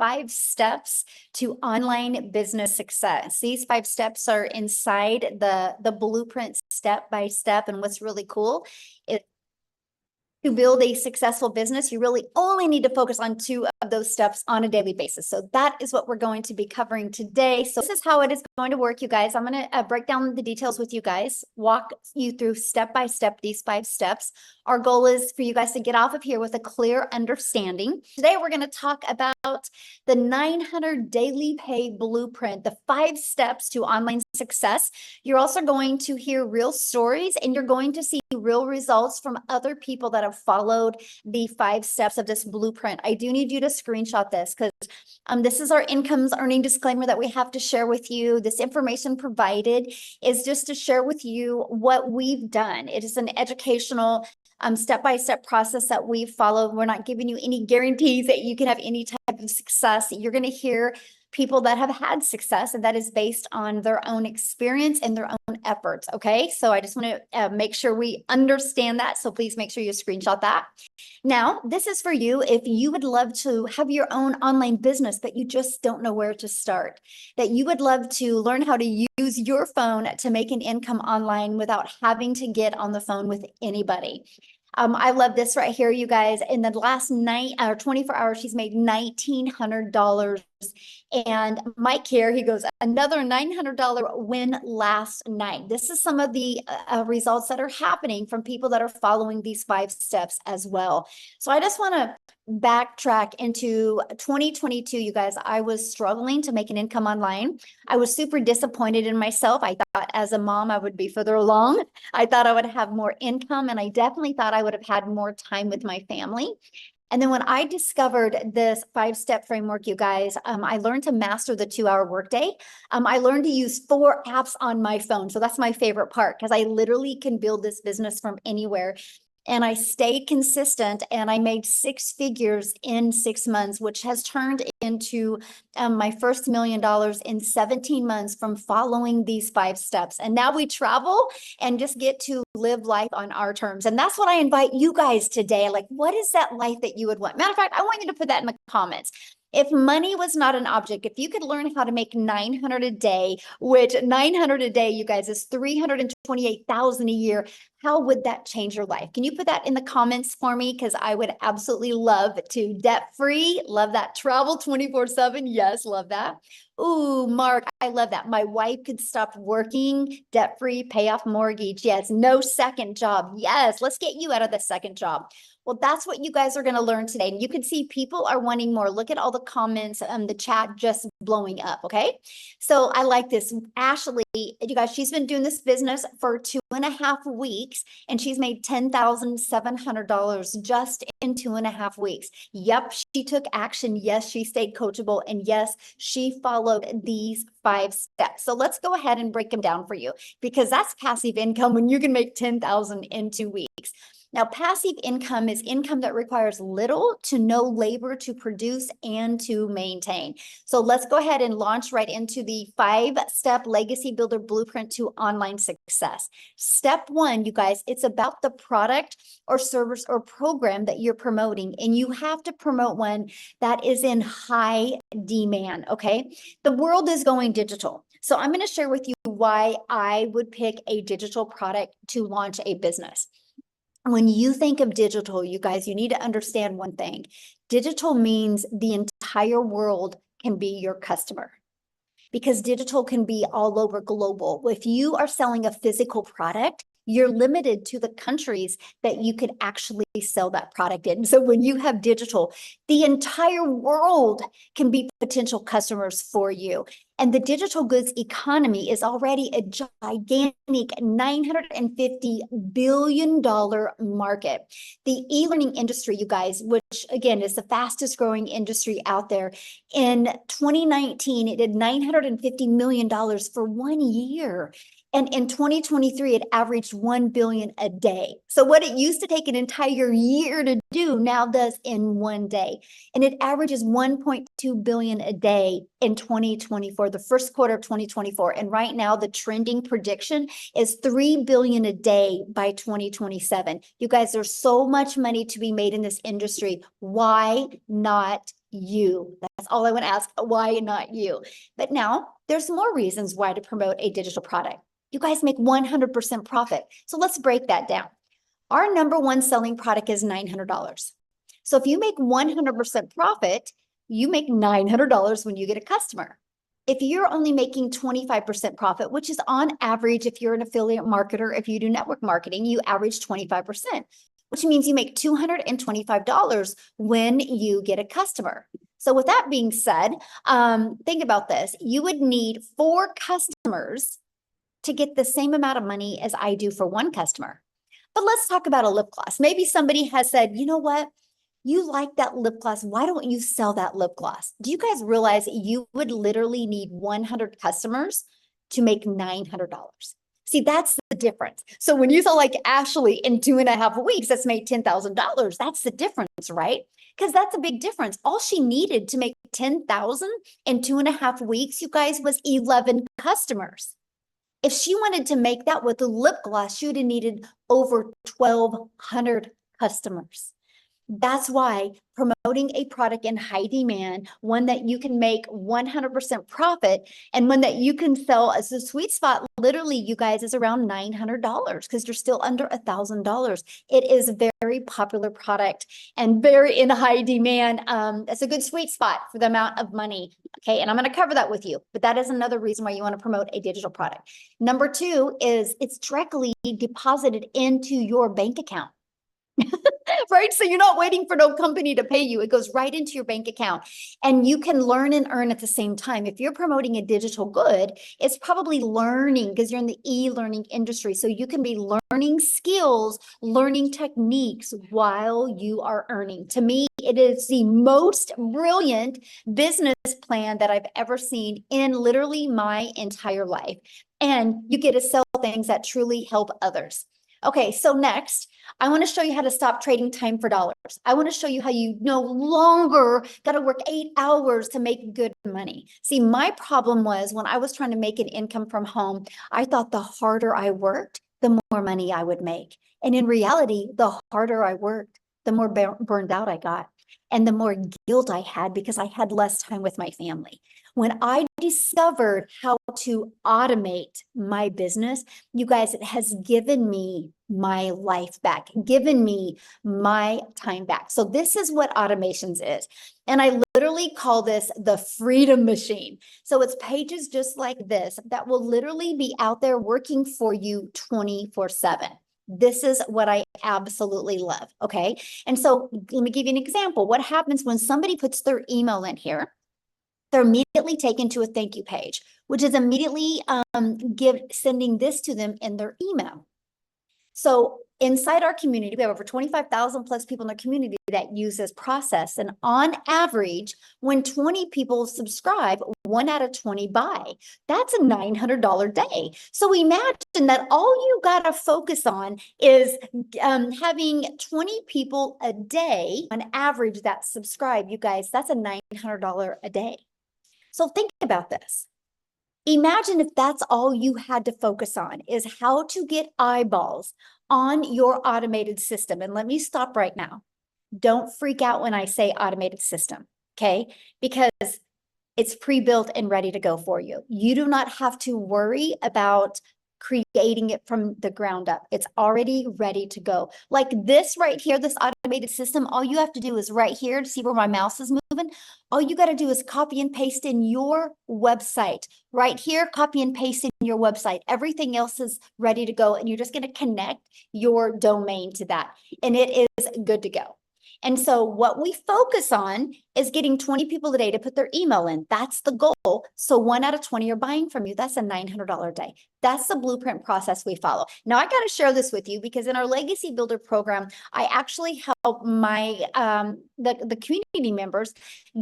5 steps to online business success. These 5 steps are inside the blueprint step by step. And what's really cool is to build a successful business, you really only need to focus on 2 of those steps on a daily basis. So that is what we're going to be covering today. So this is how it is going to work, you guys. I'm going to break down the details with you guys, walk you through step by step these 5 steps. Our goal is for you guys to get off of here with a clear understanding. Today, we're going to talk about the 900 daily pay blueprint, the 5 steps to online success. You're also going to hear real stories, and you're going to see real results from other people that have followed the 5 steps of this blueprint. I do need you to screenshot this because this is our incomes earning disclaimer that we have to share with you. This information provided is just to share with you what we've done. It is an educational step-by-step process that we follow. We're not giving you any guarantees that you can have any type of success. You're going to hear people that have had success, and that is based on their own experience and their own efforts. Okay, so I just want to make sure we understand that. So please make sure you screenshot that. Now, this is for you if you would love to have your own online business, but you just don't know where to start, that you would love to learn how to use your phone to make an income online without having to get on the phone with anybody. I love this right here, you guys. In the last 24 hours, she's made $1,900. And Mike here, he goes, another $900 win last night. This is some of the results that are happening from people that are following these 5 steps as well. So I just want to backtrack into 2022, you guys. I was struggling to make an income online. I was super disappointed in myself. I thought as a mom, I would be further along. I thought I would have more income, and I definitely thought I would have had more time with my family. And then when I discovered this 5-step framework, you guys, I learned to master the 2-hour workday. I learned to use 4 apps on my phone. So that's my favorite part because I literally can build this business from anywhere. And I stayed consistent, and I made 6 figures in 6 months, which has turned into my first $1 million in 17 months from following these 5 steps. And now we travel and just get to live life on our terms. And that's what I invite you guys today. Like, what is that life that you would want? Matter of fact, I want you to put that in the comments. If money was not an object, if you could learn how to make 900 a day, which 900 a day, you guys, is 328,000 a year, how would that change your life? Can you put that in the comments for me? Because I would absolutely love to. Debt-free, love that. Travel 24/7, yes, love that. Ooh, Mark, I love that. My wife could stop working, debt-free, pay off mortgage. Yes, no second job. Yes, let's get you out of the second job. Well, that's what you guys are going to learn today. And you can see people are wanting more. Look at all the comments and the chat just blowing up. Okay. So I like this. Ashley, you guys, she's been doing this business for 2.5 weeks, and she's made $10,700 just in 2.5 weeks. Yep. She took action. Yes. She stayed coachable. And yes, she followed these 5 steps. So let's go ahead and break them down for you, because that's passive income when you can make 10,000 in 2 weeks. Now, passive income is income that requires little to no labor to produce and to maintain. So let's go ahead and launch right into the 5-step legacy builder blueprint to online success. Step 1, you guys, it's about the product or service or program that you're promoting, and you have to promote one that is in high demand, okay? The world is going digital. So I'm going to share with you why I would pick a digital product to launch a business. When you think of digital, you guys, you need to understand one thing. Digital means the entire world can be your customer, because digital can be all over global. If you are selling a physical product, you're limited to the countries that you could actually sell that product in. So when you have digital, the entire world can be potential customers for you. And the digital goods economy is already a gigantic $950 billion market. The e-learning industry, you guys, which again is the fastest growing industry out there, in 2019, it did $950 million for 1 year. And in 2023, it averaged $1 billion a day. So what it used to take an entire year to do now does in 1 day. And it averages $1.2 billion a day in 2024, the first quarter of 2024. And right now, the trending prediction is $3 billion a day by 2027. You guys, there's so much money to be made in this industry. Why not you. That's all I want to ask. Why not you? But now there's more reasons why to promote a digital product. You guys make 100% profit. So let's break that down. Our number one selling product is $900. So if you make 100% profit, you make $900 when you get a customer. If you're only making 25% profit, which is on average, if you're an affiliate marketer, if you do network marketing, you average 25%, which means you make $225 when you get a customer. So with that being said, think about this. You would need 4 customers to get the same amount of money as I do for 1 customer. But let's talk about a lip gloss. Maybe somebody has said, you know what? You like that lip gloss. Why don't you sell that lip gloss? Do you guys realize you would literally need 100 customers to make $900? See, that's the difference. So when you saw like Ashley in 2.5 weeks, that's made $10,000. That's the difference, right? Because that's a big difference. All she needed to make $10,000 in 2.5 weeks, you guys, was 11 customers. If she wanted to make that with the lip gloss, she would have needed over 1,200 customers. That's why promoting a product in high demand, one that you can make 100% profit, and one that you can sell as a sweet spot, literally, you guys, is around $900 because you're still under $1,000. It is a very popular product and very in high demand. It's a good sweet spot for the amount of money. Okay, and I'm going to cover that with you, but that is another reason why you want to promote a digital product. Number 2 is it's directly deposited into your bank account. Right? So you're not waiting for no company to pay you. It goes right into your bank account and you can learn and earn at the same time. If you're promoting a digital good, it's probably learning because you're in the e-learning industry. So you can be learning skills, learning techniques while you are earning. To me, it is the most brilliant business plan that I've ever seen in literally my entire life. And you get to sell things that truly help others. Okay, so next, I want to show you how to stop trading time for dollars. I want to show you how you no longer got to work 8 hours to make good money. See, my problem was when I was trying to make an income from home, I thought the harder I worked, the more money I would make. And in reality, the harder I worked, the more burned out I got and the more guilt I had because I had less time with my family. When I discovered how to automate my business, you guys, it has given me my life back, given me my time back. So this is what automations is. And I literally call this the freedom machine. So it's pages just like this that will literally be out there working for you 24/7. This is what I absolutely love. Okay. And so let me give you an example. What happens when somebody puts their email in here? They're immediately taken to a thank you page, which is immediately sending this to them in their email. So inside our community, we have over 25,000 plus people in our community that use this process. And on average, when 20 people subscribe, 1 out of 20 buy. That's a $900 day. So imagine that all you got to focus on is having 20 people a day on average that subscribe. You guys, that's a $900 a day. So think about this. Imagine if that's all you had to focus on is how to get eyeballs on your automated system. And let me stop right now. Don't freak out when I say automated system, okay? Because it's pre-built and ready to go for you. You do not have to worry about creating it from the ground up. It's already ready to go. Like this right here, this automated system, all you have to do is right here to see where my mouse is moving. All you got to do is copy and paste in your website. Right here, copy and paste in your website. Everything else is ready to go. And you're just going to connect your domain to that. And it is good to go. And so what we focus on is getting 20 people a day to put their email in. That's the goal. So 1 out of 20 are buying from you. That's a $900 a day. That's the blueprint process we follow. Now, I got to share this with you because in our Legacy Builder program, I actually help my the community members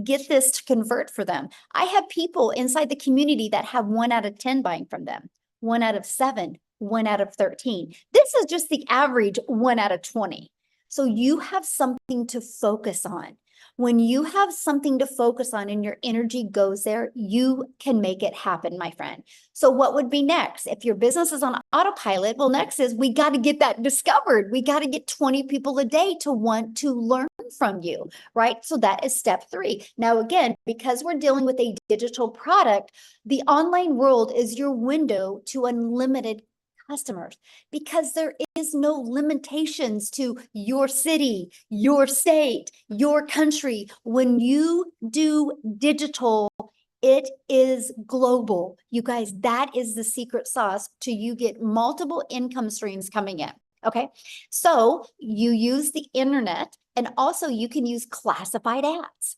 get this to convert for them. I have people inside the community that have 1 out of 10 buying from them, 1 out of 7, 1 out of 13. This is just the average 1 out of 20. So you have something to focus on. When you have something to focus on and your energy goes there, you can make it happen, my friend. So what would be next? If your business is on autopilot, well, next is we got to get that discovered. We got to get 20 people a day to want to learn from you, right? So that is step 3. Now, again, because we're dealing with a digital product, the online world is your window to unlimited customers, because there is no limitations to your city, your state, your country. When you do digital, it is global. You guys, that is the secret sauce to you get multiple income streams coming in. Okay, so you use the internet, and also you can use classified ads,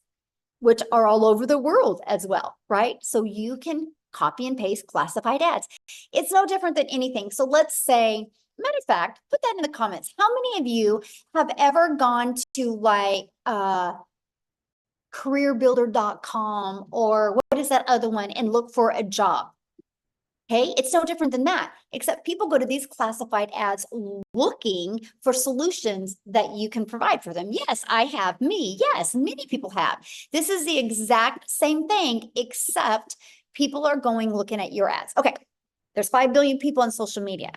which are all over the world as well, right? So you can copy and paste classified ads. It's no different than anything. So let's say, matter of fact, put that in the comments. How many of you have ever gone to like careerbuilder.com, or what is that other one, and look for a job? Okay, it's no different than that, except people go to these classified ads looking for solutions that you can provide for them. Yes, I have. Me. Yes, many people have. This is the exact same thing, except people are going looking at your ads. Okay, there's 5 billion people on social media.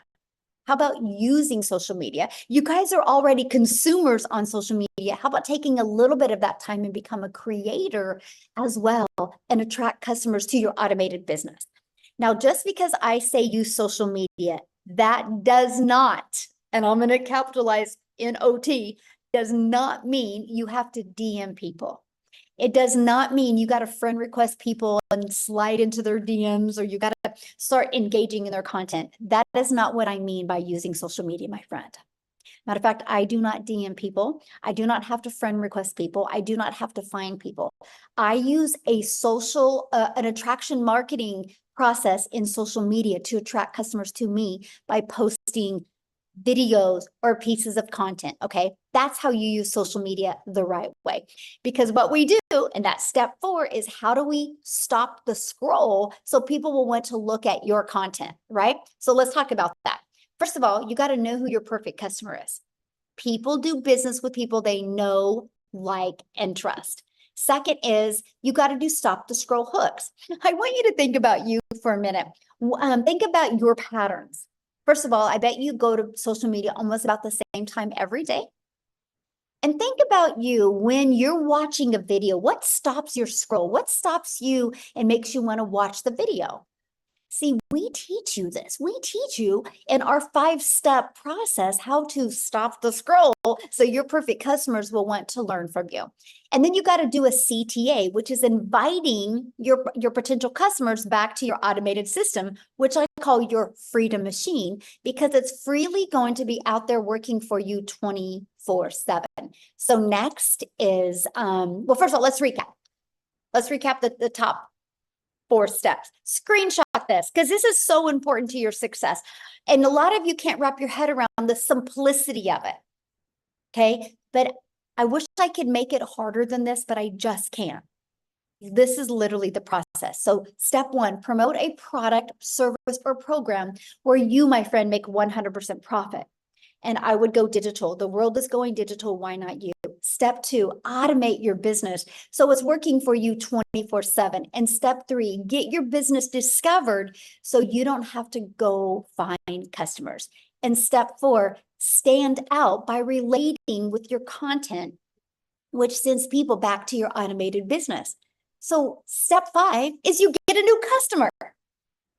How about using social media? You guys are already consumers on social media. How about taking a little bit of that time and become a creator as well and attract customers to your automated business? Now, just because I say use social media, that does not, and I'm going to capitalize NOT, does not mean you have to DM people. It does not mean you got to friend request people and slide into their DMs, or you got to start engaging in their content. That is not what I mean by using social media, my friend. Matter of fact, I do not DM people. I do not have to friend request people. I do not have to find people. I use a social, an attraction marketing process in social media to attract customers to me by posting videos or pieces of content. Okay, that's how you use social media the right way. Because what we do, and that step 4, is how do we stop the scroll so people will want to look at your content, right? So let's talk about that. First of all, you got to know who your perfect customer is. People do business with people they know, like, and trust. Second is you got to do stop the scroll hooks. I want you to think about you for a minute. Think about your patterns. First of all, I bet you go to social media almost about the same time every day. And think about you when you're watching a video. What stops your scroll? What stops you and makes you want to watch the video? See, we teach you this. We teach you in our 5-step process how to stop the scroll so your perfect customers will want to learn from you. And then you got to do a CTA, which is inviting your potential customers back to your automated system, which I call your freedom machine, because it's freely going to be out there working for you 24/7. So next is, well, first of all, let's recap. Let's recap the top 4 steps. Screenshot this, because this is so important to your success. And a lot of you can't wrap your head around the simplicity of it. Okay. But I wish I could make it harder than this, but I just can't. This is literally the process. So step 1, promote a product, service, or program where you, my friend, make 100% profit. And I would go digital. The world is going digital. Why not you? Step 2, automate your business so it's working for you 24/7. And step 3, get your business discovered so you don't have to go find customers. And step 4, stand out by relating with your content, which sends people back to your automated business. So step 5 is you get a new customer.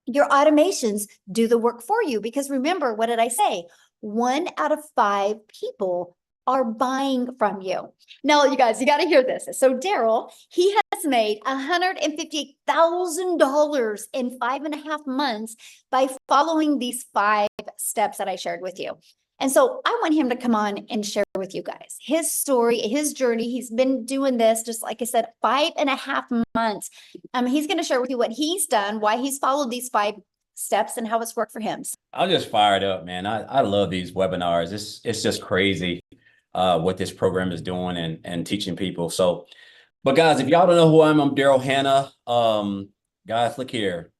Your automations do the work for you, because remember, what did I say? 1 out of 5 people are buying from you. Now, you guys, you got to hear this. So Daryl, he has made $150,000 in 5.5 months by following these 5 steps that I shared with you. And so I want him to come on and share with you guys his story, his journey. He's been doing this, just like I said, 5.5 months. He's going to share with you what he's done, why he's followed these 5 steps, and how it's worked for him. I'm just fired up, man. I love these webinars. It's just crazy what this program is doing and teaching people. So, but guys, if y'all don't know who I'm Daryl Hannah. Guys, look here.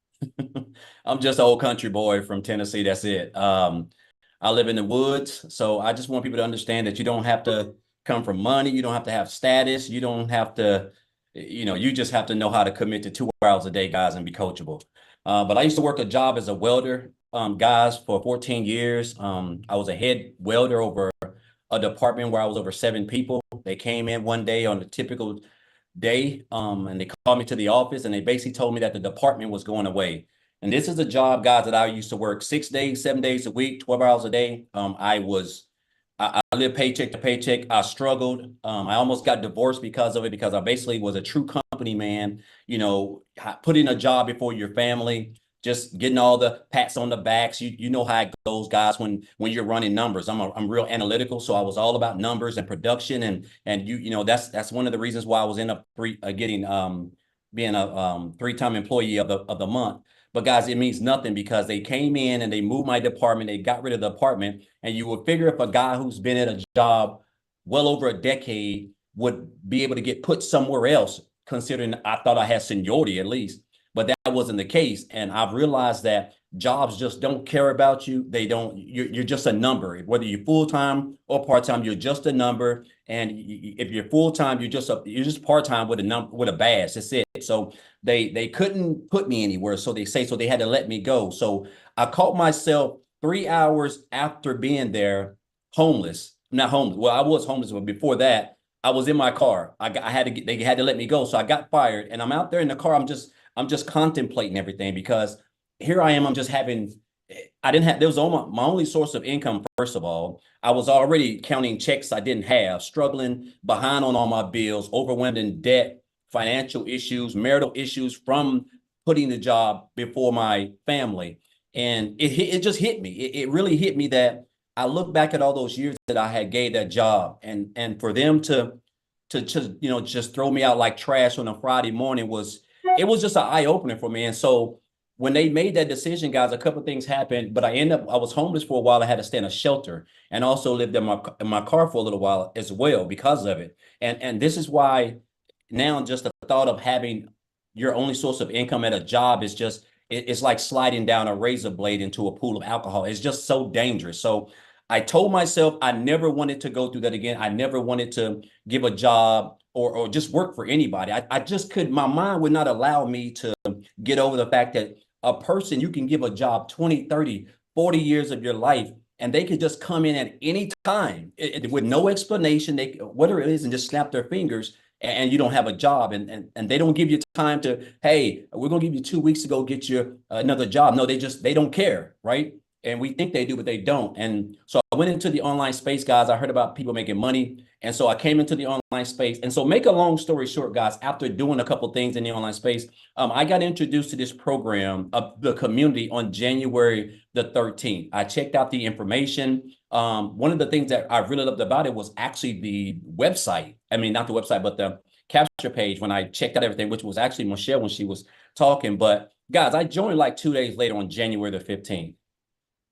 I'm just an old country boy from Tennessee. That's it. I live in the woods, so I just want people to understand that you don't have to come from money. You don't have to have status. You don't have to, you just have to know how to commit to 2 hours a day, guys, and be coachable. But I used to work a job as a welder, guys, for 14 years. I was a head welder over a department where I was over 7 people. They came in one day on a typical day, and they called me to the office, and they basically told me that the department was going away. And this is a job, guys, that I used to work 6 days, 7 days a week, 12 hours a day. I lived paycheck to paycheck. I struggled. I almost got divorced because of it, because I basically was a true company man, putting a job before your family, just getting all the pats on the backs. You know how it goes, guys, when you're running numbers. I'm real analytical, so I was all about numbers and production, and that's one of the reasons why I was being a 3-time employee of the month. But guys, it means nothing, because they came in and they moved my department. They got rid of the department. And you would figure if a guy who's been at a job well over a decade would be able to get put somewhere else, considering I thought I had seniority at least. But that wasn't the case. And I've realized that jobs just don't care about you. You're just a number. Whether you're full-time or part-time, you're just a number. And if you're full-time, you're just part-time with a badge. That's it. So they couldn't put me anywhere. So they had to let me go. So I caught myself 3 hours after being there, homeless. Not homeless. Well, I was homeless, but before that, I was in my car. They had to let me go. So I got fired, and I'm out there in the car. I'm just contemplating everything, because here I am. There was my only source of income. First of all, I was already counting checks I didn't have, struggling, behind on all my bills, overwhelmed in debt, financial issues, marital issues from putting the job before my family. And it just hit me. It really hit me that I look back at all those years that I had gave that job, and for them to just throw me out like trash on a Friday morning was just an eye opener for me. And so when they made that decision, guys, a couple of things happened, but I was homeless for a while. I had to stay in a shelter, and also lived in my car for a little while as well because of it. And this is why now just the thought of having your only source of income at a job is it's like sliding down a razor blade into a pool of alcohol. It's just so dangerous. So I told myself I never wanted to go through that again. I never wanted to give a job or just work for anybody. I just could, my mind would not allow me to get over the fact that a person, you can give a job 20, 30, 40 years of your life, and they could just come in at any time with no explanation, whatever it is, and just snap their fingers, and you don't have a job, and they don't give you time to, hey, we're gonna give you 2 weeks to go get you another job. No, they don't care, right? And we think they do, but they don't. And so I went into the online space, guys. I heard about people making money, and so I came into the online space. And so, make a long story short, guys, after doing a couple things in the online space, I got introduced to this program of the community on January the 13th. I checked out the information. One of the things that I really loved about it was actually the website. I mean, not the website, but the capture page when I checked out everything, which was actually Michelle when she was talking. But guys, I joined like 2 days later on January the 15th.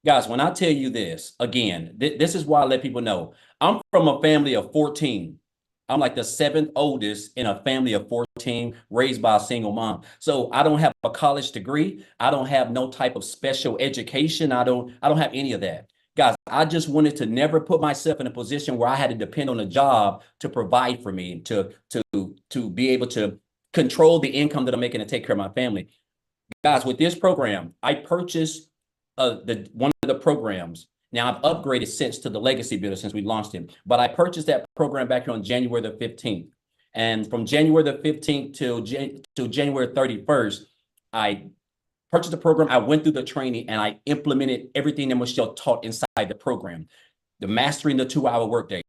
Guys, when I tell you this, again, this is why I let people know. I'm from a family of 14. I'm like the 7th oldest in a family of 14, raised by a single mom. So I don't have a college degree. I don't have no type of special education. I don't have any of that. Guys, I just wanted to never put myself in a position where I had to depend on a job to provide for me, to be able to control the income that I'm making to take care of my family. Guys, with this program, I purchased one of the programs. Now I've upgraded since to the Legacy Builder since we launched it, but I purchased that program back here on January the 15th. And from January the 15th to January 31st, I purchased the program. I went through the training and I implemented everything that Michelle taught inside the program. The mastering the 2-hour workday,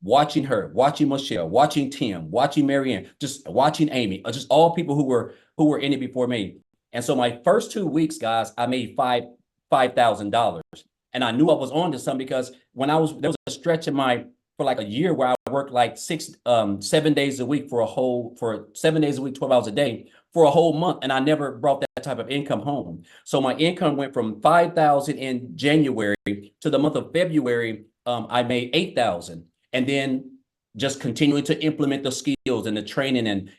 watching her, watching Michelle, watching Tim, watching Marianne, just watching Amy, just all people who were in it before me. And so my first 2 weeks, guys, I made $5,000. And I knew I was on to something, because there was a stretch for like a year where I worked like 7 days a week for 7 days a week, 12 hours a day for a whole month. And I never brought that type of income home. So my income went from 5,000 in January to the month of February. I made 8,000, and then just continuing to implement the skills and the training and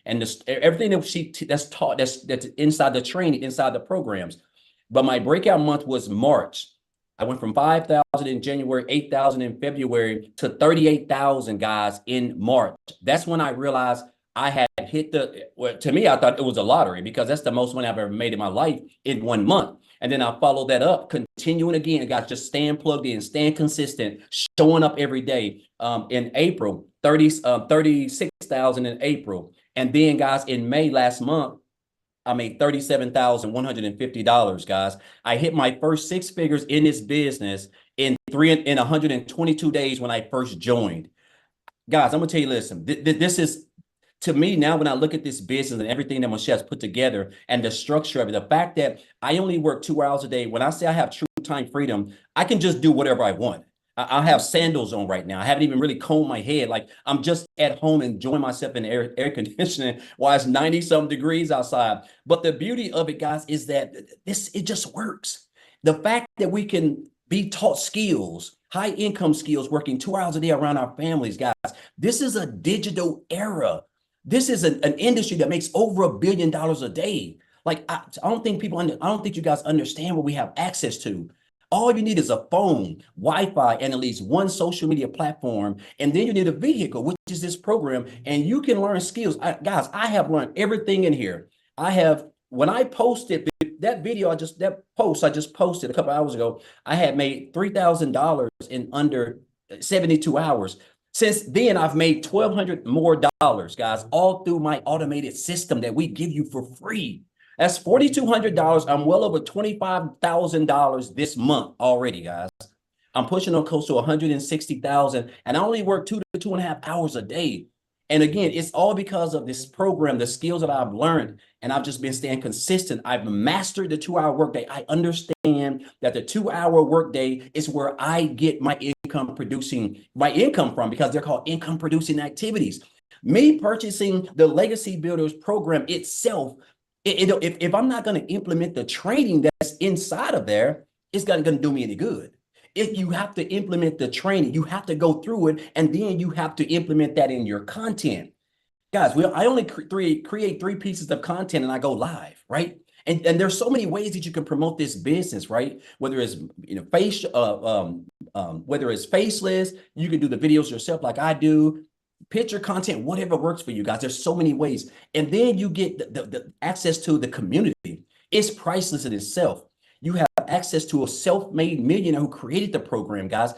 everything that's taught, that's inside the training, inside the programs. But my breakout month was March. I went from 5,000 in January, 8,000 in February to 38,000 guys in March. That's when I realized I had hit well, to me, I thought it was a lottery because that's the most money I've ever made in my life in 1 month. And then I followed that up, continuing again, guys, just staying plugged in, staying consistent, showing up every day. In April, 36,000 in April. And then, guys, in May last month, I made $37,150, guys. I hit my first 6 figures in this business in 122 days when I first joined. Guys, I'm gonna tell you, listen, this is, to me now, when I look at this business and everything that Michelle's put together and the structure of it, the fact that I only work 2 hours a day, when I say I have true time freedom, I can just do whatever I want. I have sandals on right now. I haven't even really combed my head. Like, I'm just at home enjoying myself in air conditioning while it's 90 some degrees outside. But the beauty of it, guys, is that it just works. The fact that we can be taught skills, high income skills, working 2 hours a day around our families, guys. This is a digital era. This is an industry that makes over $1 billion a day. Like, I don't think you guys understand what we have access to. All you need is a phone, Wi-Fi, and at least one social media platform. And then you need a vehicle, which is this program. And you can learn skills. Guys, I have learned everything in here. When I posted that video, that post I just posted a couple hours ago, I had made $3,000 in under 72 hours. Since then, I've made $1,200 more, guys, all through my automated system that we give you for free. That's $4,200. I'm well over $25,000 this month already, guys. I'm pushing on close to 160,000, and I only work 2 to 2.5 hours a day. And again, it's all because of this program, the skills that I've learned, and I've just been staying consistent. I've mastered the 2-hour workday. I understand that the 2-hour workday is where I get my income from, because they're called income producing activities. Me purchasing the Legacy Builders program itself, if I'm not going to implement the training that's inside of there, it's not going to do me any good. If you have to implement the training, you have to go through it, and then you have to implement that in your content. Guys, I only create 3 pieces of content and I go live, right? And there's so many ways that you can promote this business, right? Whether it's whether it's faceless, you can do the videos yourself like I do. Picture content, whatever works for you guys. There's so many ways. And then you get the access to the community. It's priceless in itself. You have access to a self-made millionaire who created the program, guys.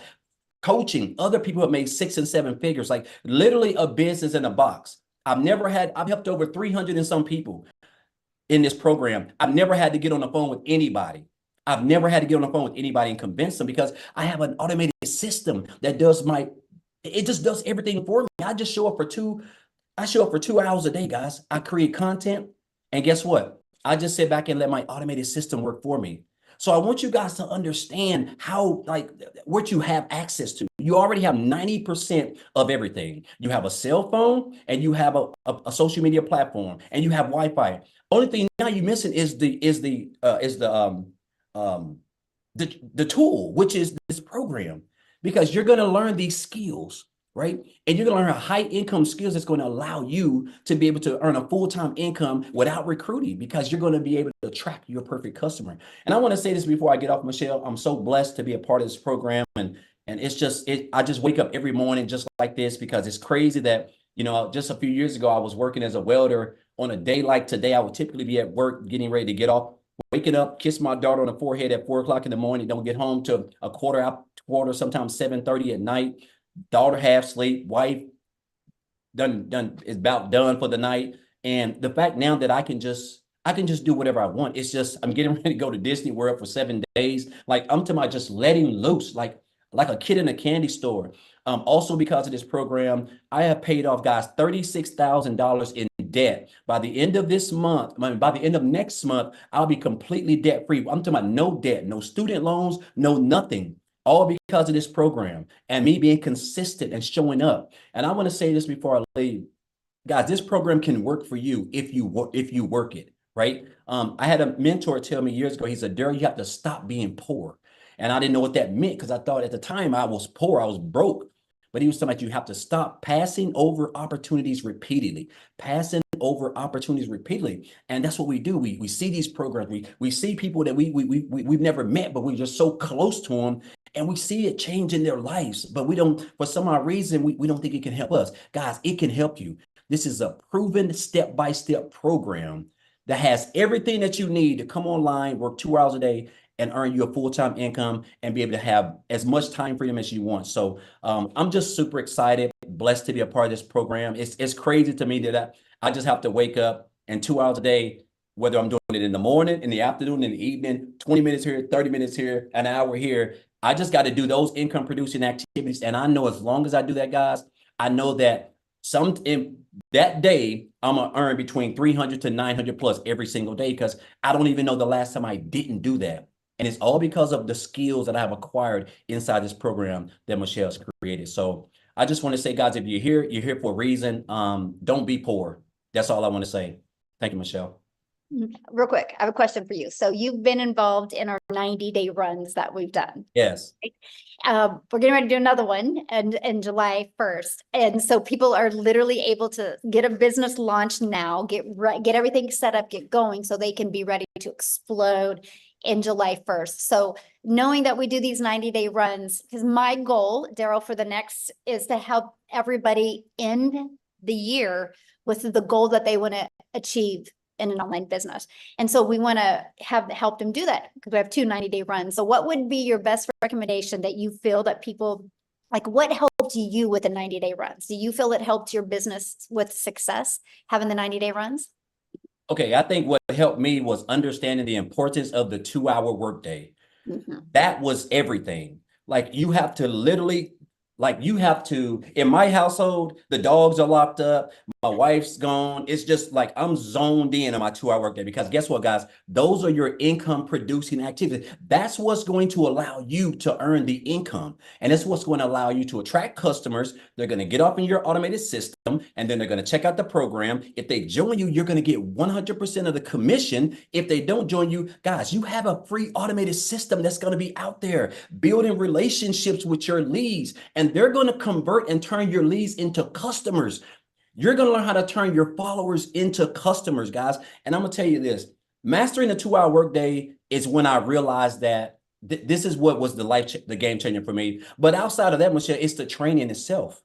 Coaching other people have made 6 and 7 figures, like literally a business in a box. I've helped over 300 and some people in this program. I've never had to get on the phone with anybody. And convince them, because I have an automated system that it just does everything for me. I just show up for 2 hours a day, guys. I create content, and guess what? I just sit back and let my automated system work for me. So I want you guys to understand how, what you have access to. You already have 90% of everything. You have a cell phone, and you have a social media platform, and you have Wi-Fi. Only thing now you're missing is the tool, which is this program, because you're going to learn these skills, right? And you're going to learn high income skills that's going to allow you to be able to earn a full-time income without recruiting, because you're going to be able to attract your perfect customer. And I want to say this before I get off, Michelle. I'm so blessed to be a part of this program. And it's just, I just wake up every morning just like this, because it's crazy that, just a few years ago, I was working as a welder. On a day like today, I would typically be at work getting ready to get off, waking up, kiss my daughter on the forehead at 4 o'clock in the morning, don't get home till a quarter, sometimes 7:30 at night. Daughter half sleep, wife done is about done for the night. And the fact now that I can just do whatever I want. It's just, I'm getting ready to go to Disney World for 7 days. Like, I'm talking about just letting loose, like a kid in a candy store. Also, because of this program, I have paid off, guys, $36,000 in debt. By the end of this month, by the end of next month, I'll be completely debt free. I'm talking about no debt, no student loans, no nothing. All because of this program and me being consistent and showing up. And I want to say this before I leave, guys. This program can work for you if you work it, right? I had a mentor tell me years ago. He said, "Daryl, you have to stop being poor." And I didn't know what that meant, because I thought at the time I was poor, I was broke. But he was talking about, you have to stop passing over opportunities repeatedly, passing over opportunities repeatedly. And that's what we do. We see these programs. We see people that we've never met, but we're just so close to them. And we see it changing their lives, but we don't, for some odd reason, we don't think it can help us. Guys, it can help you. This is a proven step-by-step program that has everything that you need to come online, work 2 hours a day, and earn you a full-time income and be able to have as much time freedom as you want. So I'm just super excited, blessed to be a part of this program. It's crazy to me that I just have to wake up and 2 hours a day, whether I'm doing it in the morning, in the afternoon, in the evening, 20 minutes here, 30 minutes here, an hour here. I just got to do those income producing activities. And I know as long as I do that, guys, I know that in that day, I'm going to earn between 300 to 900 plus every single day, because I don't even know the last time I didn't do that. And it's all because of the skills that I have acquired inside this program that Michelle's created. So I just want to say, guys, if you're here for a reason. Don't be poor. That's all I want to say. Thank you, Michelle. Real quick, I have a question for you. So you've been involved in our 90-day runs that we've done. Yes. We're getting ready to do another one in July 1st. And so people are literally able to get a business launch now, get everything set up, get going, so they can be ready to explode in July 1st. So knowing that we do these 90-day runs, because my goal, Daryl, for the next is to help everybody end the year with the goal that they want to achieve in an online business. And so we want to help them do that, because we have 2 90-day runs. So what would be your best recommendation that you feel that people, like, what helped you with the 90-day runs? Do you feel it helped your business with success, having the 90-day runs? Okay, I think what helped me was understanding the importance of the 2-hour workday. That was everything. Like, you have to literally, in my household, the dogs are locked up, my wife's gone. It's just like I'm zoned in on my 2-hour workday, because guess what, guys? Those are your income producing activities. That's what's going to allow you to earn the income. And that's what's going to allow you to attract customers. They're going to get up in your automated system, and then they're going to check out the program. If they join you, you're going to get 100% of the commission. If they don't join you, guys, you have a free automated system that's going to be out there building relationships with your leads, and they're going to convert and turn your leads into customers. You're going to learn how to turn your followers into customers, guys. And I'm going to tell you this, mastering the 2-hour workday is when I realized that this is what was the game changer for me. But outside of that, Michelle, it's the training itself.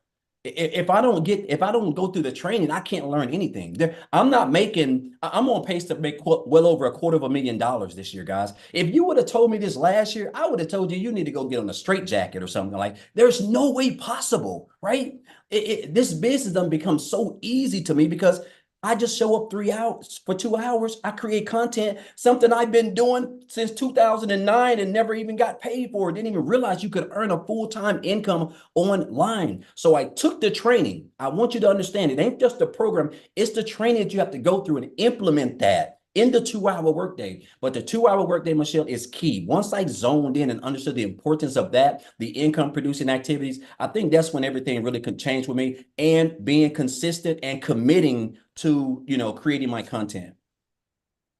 If I don't go through the training, I can't learn anything. I'm on pace to make well over $250,000 this year, guys. If you would have told me this last year, I would have told you need to go get on a straitjacket or something. Like, there's no way possible, right? This business done become so easy to me, because I just show up 3 hours for 2 hours. I create content, something I've been doing since 2009 and never even got paid for. Didn't even realize you could earn a full-time income online. So I took the training. I want you to understand, it ain't just the program. It's the training that you have to go through and implement that in the 2-hour workday. But the 2-hour workday, Michelle, is key. Once I zoned in and understood the importance of that, the income producing activities, I think that's when everything really could change with me, and being consistent and committing to, creating my content.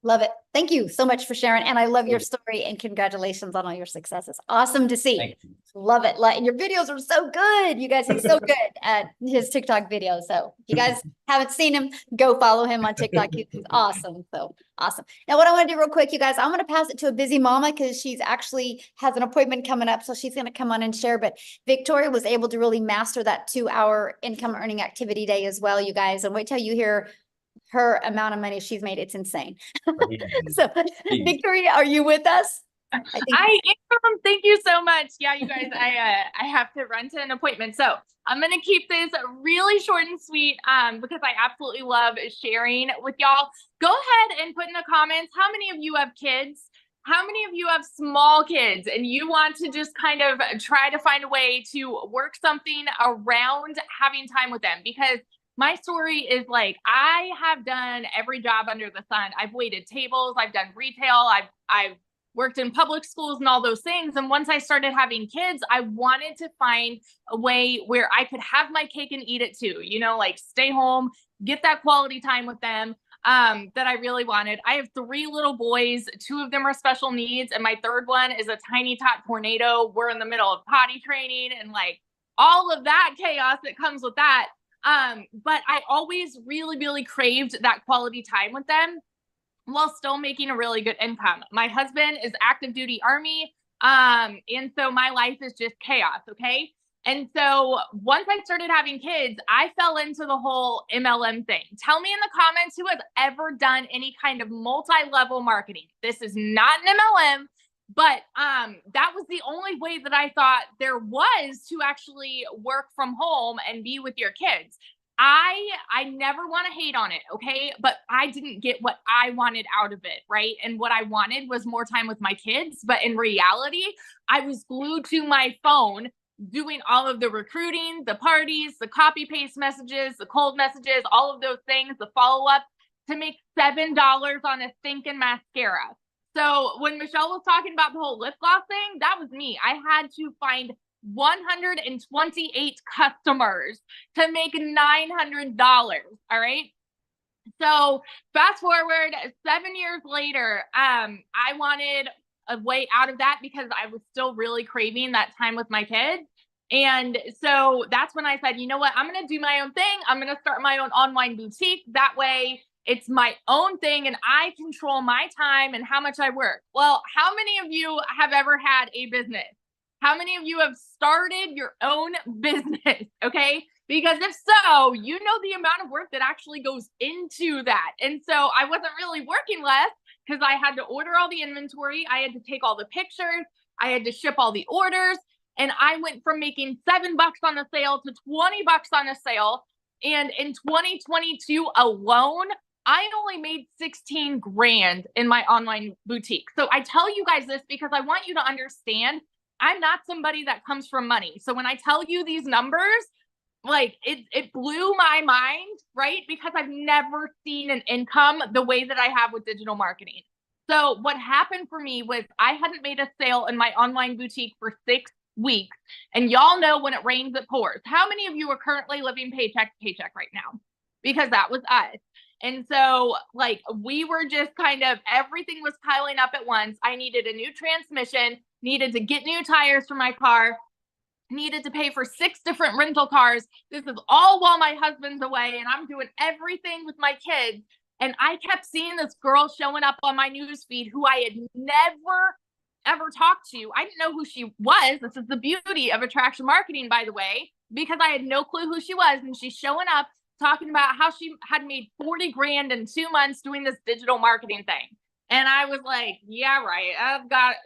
Love it. Thank you so much for sharing. And I love your story, and congratulations on all your successes. Awesome to see. Thank you. Love it. And your videos are so good. You guys are so good at his TikTok videos. So if you guys haven't seen him, go follow him on TikTok. He's awesome. So awesome. Now, what I want to do real quick, you guys, I'm going to pass it to a busy mama, because she's actually has an appointment coming up. So she's going to come on and share. But Victoria was able to really master that 2-hour income earning activity day as well, you guys. And wait till you hear her amount of money she's made. It's insane. So Victoria, are you with us? I am. Thank you so much. Yeah, you guys, I have to run to an appointment. So I'm going to keep this really short and sweet because I absolutely love sharing with y'all. Go ahead and put in the comments, how many of you have kids? How many of you have small kids and you want to just kind of try to find a way to work something around having time with them? Because my story is like, I have done every job under the sun. I've waited tables, I've done retail, I've worked in public schools and all those things. And once I started having kids, I wanted to find a way where I could have my cake and eat it too, like stay home, get that quality time with them that I really wanted. I have 3 little boys, 2 of them are special needs, and my 3rd one is a tiny tot tornado. We're in the middle of potty training and like all of that chaos that comes with that. But I always really, really craved that quality time with them while still making a really good income. My husband is active duty Army. And so my life is just chaos. Okay. And so once I started having kids, I fell into the whole MLM thing. Tell me in the comments who has ever done any kind of multi-level marketing. This is not an MLM, but that was the only way that I thought there was to actually work from home and be with your kids. I never want to hate on it, okay? But I didn't get what I wanted out of it, right? And what I wanted was more time with my kids. But in reality, I was glued to my phone doing all of the recruiting, the parties, the copy paste messages, the cold messages, all of those things, the follow-up to make $7 on a stinking mascara. So when Michelle was talking about the whole lip gloss thing, that was me. I had to find 128 customers to make $900. All right. So fast forward 7 years later, I wanted a way out of that because I was still really craving that time with my kids. And so that's when I said, you know what, I'm going to do my own thing. I'm going to start my own online boutique. That way it's my own thing and I control my time and how much I work. Well, how many of you have ever had a business? How many of you have started your own business? Okay. Because if so, you know the amount of work that actually goes into that. And so I wasn't really working less because I had to order all the inventory. I had to take all the pictures. I had to ship all the orders. And I went from making $7 on a sale to $20 on a sale. And in 2022 alone, I only made 16 grand in my online boutique. So I tell you guys this because I want you to understand I'm not somebody that comes from money. So when I tell you these numbers, like it blew my mind, right? Because I've never seen an income the way that I have with digital marketing. So what happened for me was I hadn't made a sale in my online boutique for 6 weeks. And y'all know when it rains, it pours. How many of you are currently living paycheck to paycheck right now? Because that was us. And so like we were just kind of, everything was piling up at once. I needed a new transmission, needed to get new tires for my car, needed to pay for 6 different rental cars. This is all while my husband's away and I'm doing everything with my kids. And I kept seeing this girl showing up on my newsfeed who I had never, ever talked to. I didn't know who she was. This is the beauty of attraction marketing, by the way, because I had no clue who she was. And she's showing up talking about how she had made 40 grand in 2 months doing this digital marketing thing. And I was like, yeah, right.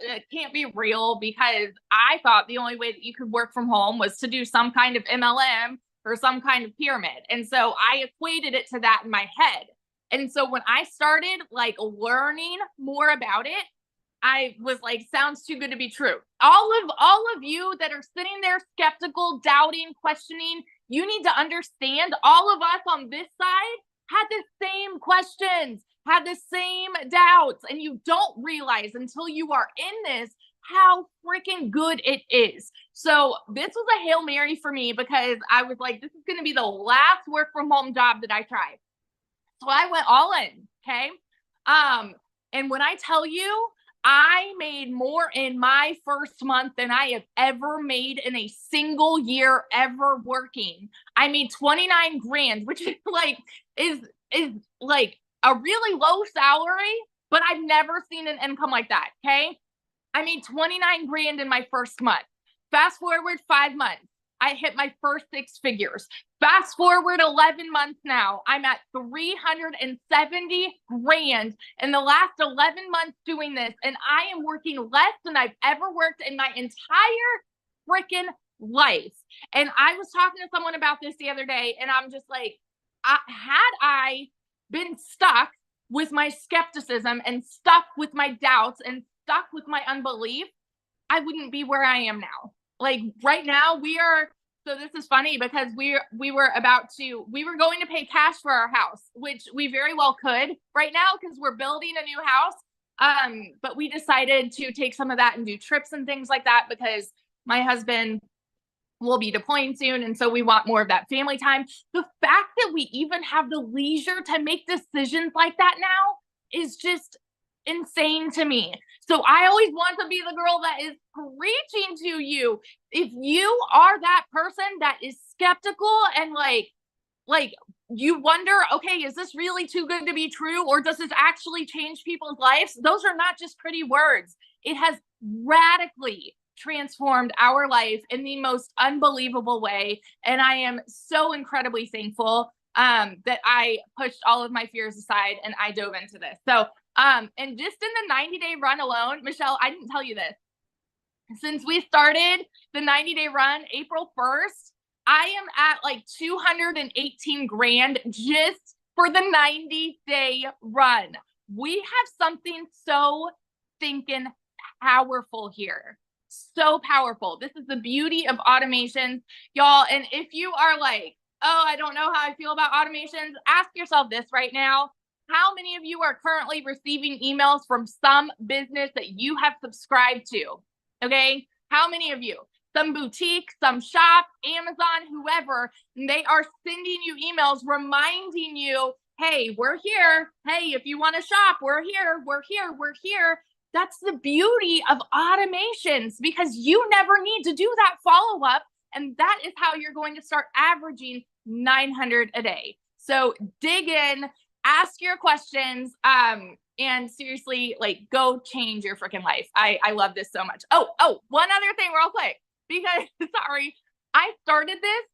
It can't be real because I thought the only way that you could work from home was to do some kind of MLM or some kind of pyramid. And so I equated it to that in my head. And so when I started like learning more about it, I was like, sounds too good to be true. All of you that are sitting there skeptical, doubting, questioning, you need to understand all of us on this side had the same questions, had the same doubts, and you don't realize until you are in this how freaking good it is. So this was a Hail Mary for me because I was like, this is going to be the last work from home job that I try. So I went all in. Okay. And when I tell you, I made more in my first month than I have ever made in a single year ever working. I made 29 grand, which is like a really low salary, but I've never seen an income like that. Okay. I made 29 grand in my first month. Fast forward 5 months, I hit my first 6 figures. Fast forward 11 months now, I'm at 370 grand in the last 11 months doing this. And I am working less than I've ever worked in my entire freaking life. And I was talking to someone about this the other day, and I'm just like, had I been stuck with my skepticism and stuck with my doubts and stuck with my unbelief, I wouldn't be where I am now. Like right now so this is funny because we were going to pay cash for our house, which we very well could right now because we're building a new house. But we decided to take some of that and do trips and things like that because my husband will be deploying soon. And so we want more of that family time. The fact that we even have the leisure to make decisions like that now is just insane to me. So I always want to be the girl that is preaching to you. If you are that person that is skeptical and like, like you wonder, okay, is this really too good to be true? Or does this actually change people's lives? Those are not just pretty words. It has radically transformed our life in the most unbelievable way. And I am so incredibly thankful that I pushed all of my fears aside and I dove into this. So, and just in the 90-day run alone, Michelle, I didn't tell you this. Since we started the 90-day run, April 1st, I am at like 218 grand just for the 90-day run. We have something so thinking powerful here. So powerful. This is the beauty of automations, y'all. And if you are like, oh, I don't know how I feel about automations, ask yourself this right now. How many of you are currently receiving emails from some business that you have subscribed to? Okay. How many of you? Some boutique, some shop, Amazon, whoever, they are sending you emails reminding you, hey, we're here. Hey, if you want to shop, we're here, we're here, we're here. That's the beauty of automations, because you never need to do that follow-up. And that is how you're going to start averaging 900 a day. So dig in, ask your questions, and seriously, like, go change your freaking life. I love this so much. Oh, one other thing real quick, because sorry, I started this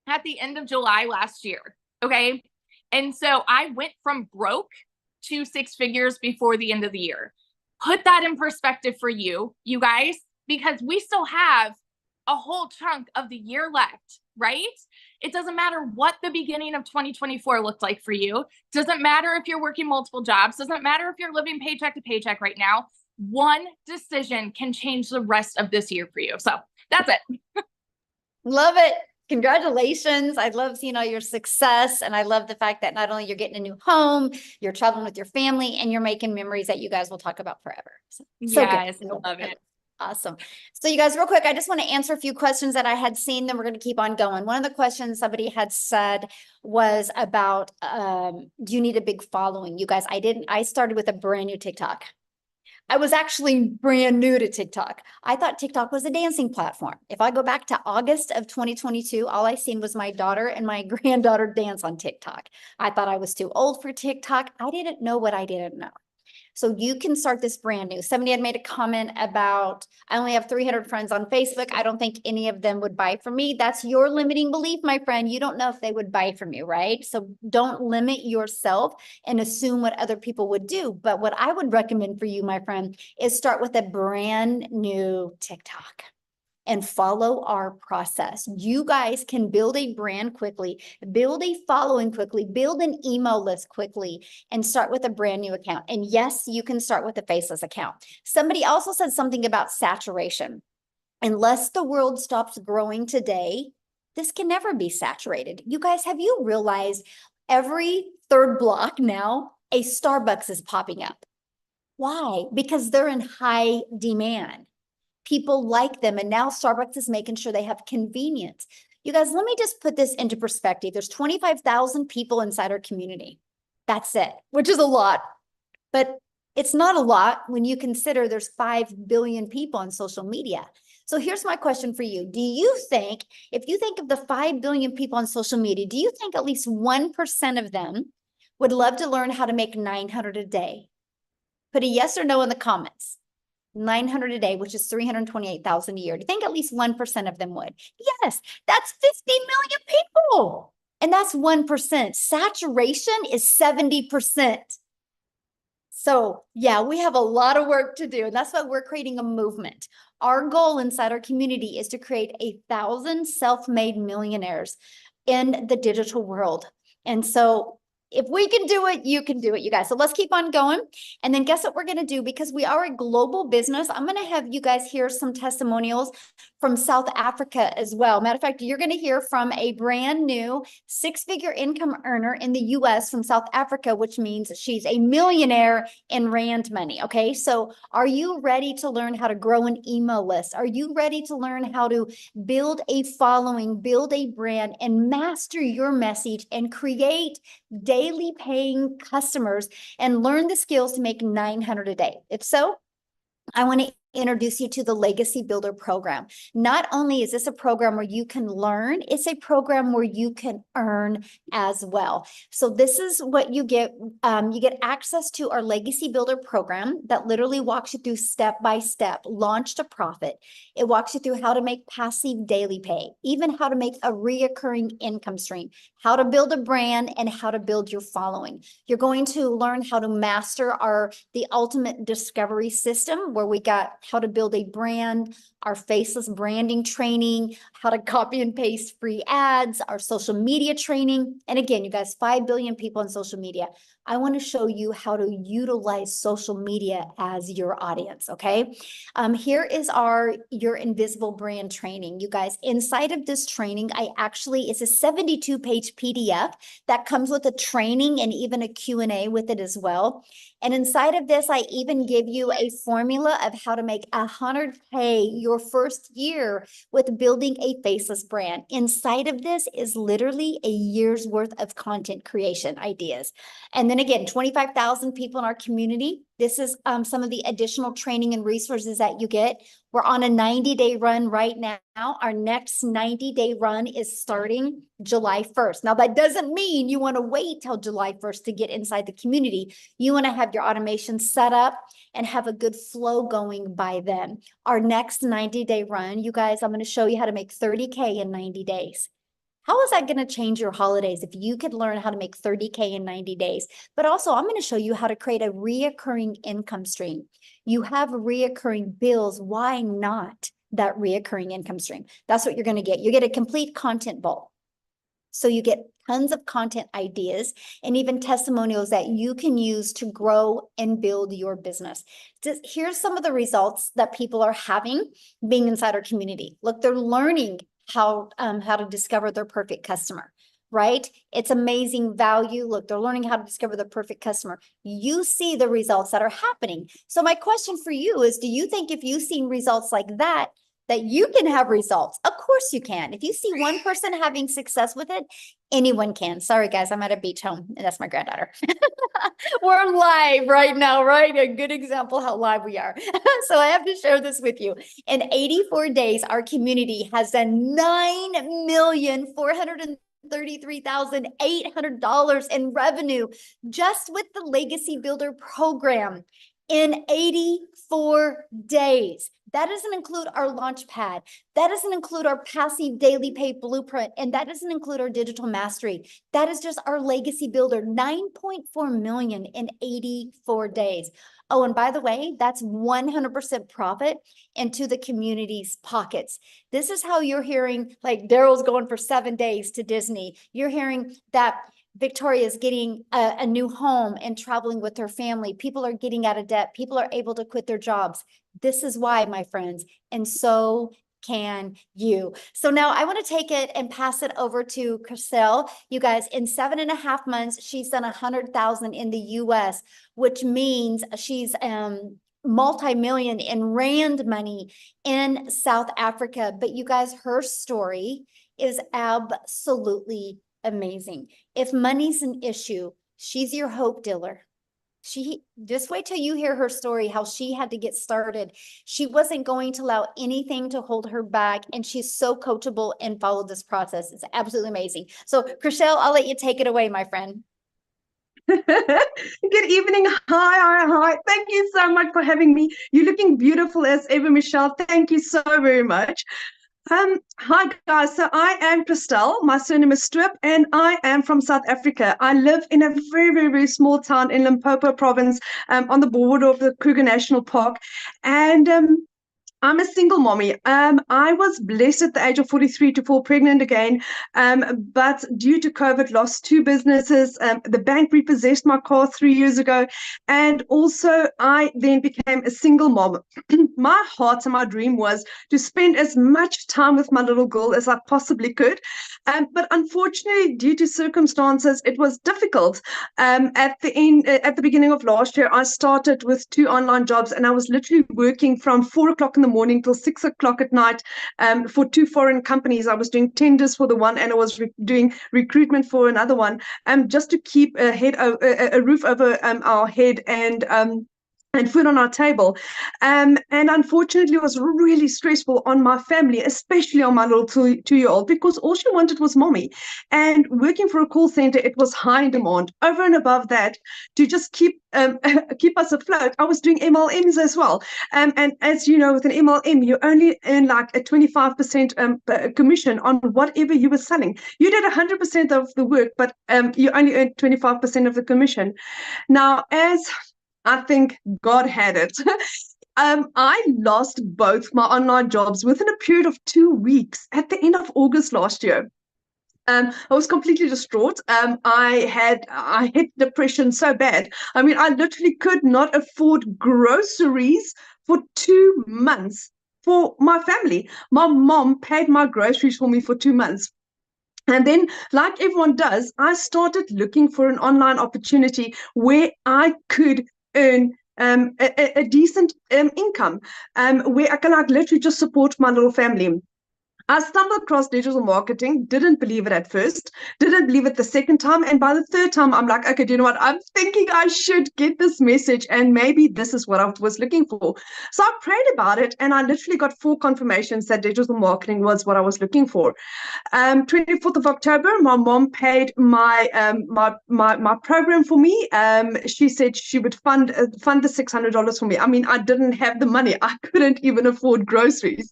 at the end of July last year. Okay. And so I went from broke to 6 figures before the end of the year. Put that in perspective for you guys, because we still have a whole chunk of the year left, right? It doesn't matter what the beginning of 2024 looked like for you. Doesn't matter if you're working multiple jobs. Doesn't matter if you're living paycheck to paycheck right now. One decision can change the rest of this year for you. So that's it. Love it. Congratulations. I love seeing all your success. And I love the fact that not only you're getting a new home, you're traveling with your family, and you're making memories that you guys will talk about forever. So yes, good. I love it. Awesome. So you guys, real quick, I just want to answer a few questions that I had seen, then we're going to keep on going. One of the questions somebody had said was about, do you need a big following? You guys, I started with a brand new TikTok. I was actually brand new to TikTok. I thought TikTok was a dancing platform. If I go back to August of 2022, all I seen was my daughter and my granddaughter dance on TikTok. I thought I was too old for TikTok. I didn't know what I didn't know. So you can start this brand new. Somebody had made a comment about, I only have 300 friends on Facebook. I don't think any of them would buy from me. That's your limiting belief, my friend. You don't know if they would buy from you, right? So don't limit yourself and assume what other people would do. But what I would recommend for you, my friend, is start with a brand new TikTok and follow our process. You guys can build a brand quickly, build a following quickly, build an email list quickly, and start with a brand new account. And yes, you can start with a faceless account. Somebody also said something about saturation. Unless the world stops growing today, this can never be saturated. You guys, have you realized every third block now, a Starbucks is popping up? Why? Because they're in high demand. People like them. And now Starbucks is making sure they have convenience. You guys, let me just put this into perspective. There's 25,000 people inside our community. That's it, which is a lot. But it's not a lot when you consider there's 5 billion people on social media. So here's my question for you. Do you think, if you think of the 5 billion people on social media, do you think at least 1% of them would love to learn how to make 900 a day? Put a yes or no in the comments. 900 a day, which is 328,000 a year. Do you think at least 1% of them would? Yes, that's 50 million people. And that's 1%. Saturation is 70%. So yeah, we have a lot of work to do. And that's why we're creating a movement. Our goal inside our community is to create 1,000 self-made millionaires in the digital world. And so if we can do it, you can do it, you guys. So let's keep on going. And then guess what we're going to do? Because we are a global business, I'm going to have you guys hear some testimonials from South Africa as well. Matter of fact, you're going to hear from a brand new 6-figure income earner in the US from South Africa, which means she's a millionaire in Rand money. Okay, so are you ready to learn how to grow an email list? Are you ready to learn how to build a following, build a brand, and master your message and create daily paying customers and learn the skills to make 900 a day? If so, I want to introduce you to the Legacy Builder program. Not only is this a program where you can learn, it's a program where you can earn as well. So this is what you get. You get access to our Legacy Builder program that literally walks you through step by step, launch to profit. It walks you through how to make passive daily pay, even how to make a reoccurring income stream, how to build a brand, and how to build your following. You're going to learn how to master the ultimate discovery system, where we got how to build a brand, our faceless branding training, how to copy and paste free ads, our social media training. And again, you guys, 5 billion people on social media. I want to show you how to utilize social media as your audience, okay? Here is your invisible brand training. You guys, inside of this training, it's a 72-page PDF that comes with a training and even a Q&A with it as well. And inside of this, I even give you a formula of how to make 100K your first year with building a faceless brand. Inside of this is literally a year's worth of content creation ideas. And then again, 25,000 people in our community. This is some of the additional training and resources that you get. We're on a 90-day run right now. Our next 90-day run is starting July 1st. Now, that doesn't mean you want to wait till July 1st to get inside the community. You want to have your automation set up and have a good flow going by then. Our next 90-day run, you guys, I'm going to show you how to make 30K in 90 days. How is that going to change your holidays if you could learn how to make 30K in 90 days? But also, I'm going to show you how to create a reoccurring income stream. You have reoccurring bills. Why not that reoccurring income stream? That's what you're going to get. You get a complete content bowl. So you get tons of content ideas and even testimonials that you can use to grow and build your business. Here's some of the results that people are having being inside our community. Look, they're learning how to discover their perfect customer, right? It's amazing value. Look, they're learning how to discover the perfect customer. You see the results that are happening. So my question for you is, do you think if you've seen results like that, that you can have results? Of course you can. If you see one person having success with it, anyone can. Sorry, guys, I'm at a beach home, and that's my granddaughter. We're live right now, right? A good example how live we are. So I have to share this with you. In 84 days, our community has done $9,433,800 in revenue just with the Legacy Builder program in 84 days. That doesn't include our launch pad. That doesn't include our passive daily pay blueprint. And that doesn't include our digital mastery. That is just our Legacy Builder, 9.4 million in 84 days. Oh, and by the way, that's 100% profit into the community's pockets. This is how you're hearing, like, Daryl's going for 7 days to Disney. You're hearing that Victoria's getting a new home and traveling with her family. People are getting out of debt. People are able to quit their jobs. This is why, my friends, and so can you. So now I want to take it and pass it over to 𝐞𝐲. You guys, in 7.5 months, she's done 100,000 in the US, which means she's multi-million in rand money in South Africa. But you guys, her story is absolutely amazing. If money's an issue, she's your hope dealer. Just wait till you hear her story, how she had to get started. She wasn't going to allow anything to hold her back, and she's so coachable and followed this process. It's absolutely amazing. So 𝐞𝐲, I'll let you take it away, my friend. Good evening. Hi. Thank you so much for having me. You're looking beautiful as ever, Michelle. Thank you so very much. Hi guys, so I am 𝐞𝐲, my surname is Strip, and I am from South Africa. I live in a very, very, very small town in Limpopo province, on the border of the Kruger National Park, and I'm a single mommy. I was blessed at the age of 43 to fall pregnant again, but due to COVID, lost 2 businesses. The bank repossessed my car 3 years ago, and also I then became a single mom. My heart and my dream was to spend as much time with my little girl as I possibly could, but unfortunately, due to circumstances, it was difficult. At the beginning of last year, I started with 2 online jobs, and I was literally working from 4 o'clock in the morning till 6 o'clock at night for 2 foreign companies. I was doing tenders for the one, and I was doing recruitment for another one, just to keep a roof over our head and and food on our table. And unfortunately, it was really stressful on my family, especially on my little two-year-old, because all she wanted was mommy. And working for a call center, it was high in demand. Over and above that, to just keep keep us afloat, I was doing MLMs as well. And as you know, with an MLM, you only earn like a 25% commission on whatever you were selling. You did 100% of the work, but you only earned 25% of the commission. Now, as I think God had it. I lost both my online jobs within a period of 2 weeks at the end of August last year. I was completely distraught. I hit depression so bad. I mean, I literally could not afford groceries for 2 months for my family. My mom paid my groceries for me for 2 months. And then, like everyone does, I started looking for an online opportunity where I could earn a decent income, where I can like literally just support my little family. I stumbled across digital marketing, didn't believe it at first, didn't believe it the second time. And by the third time, I'm like, okay, do you know what? I'm thinking I should get this message, and maybe this is what I was looking for. So I prayed about it, and I literally got 4 confirmations that digital marketing was what I was looking for. 24th of October, my mom paid my program for me. She said she would fund the $600 for me. I mean, I didn't have the money. I couldn't even afford groceries.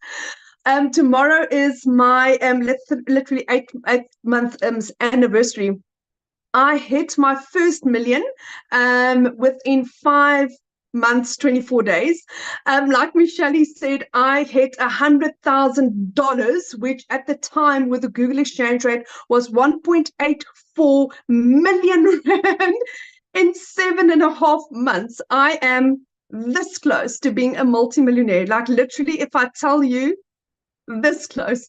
Tomorrow is my literally 8-month anniversary. I hit my first million within 5 months, 24 days. Like Michelle said, I hit $100,000, which at the time with the Google exchange rate was 1.84 million rand in 7.5 months. I am this close to being a multimillionaire. Like literally, if I tell you, this close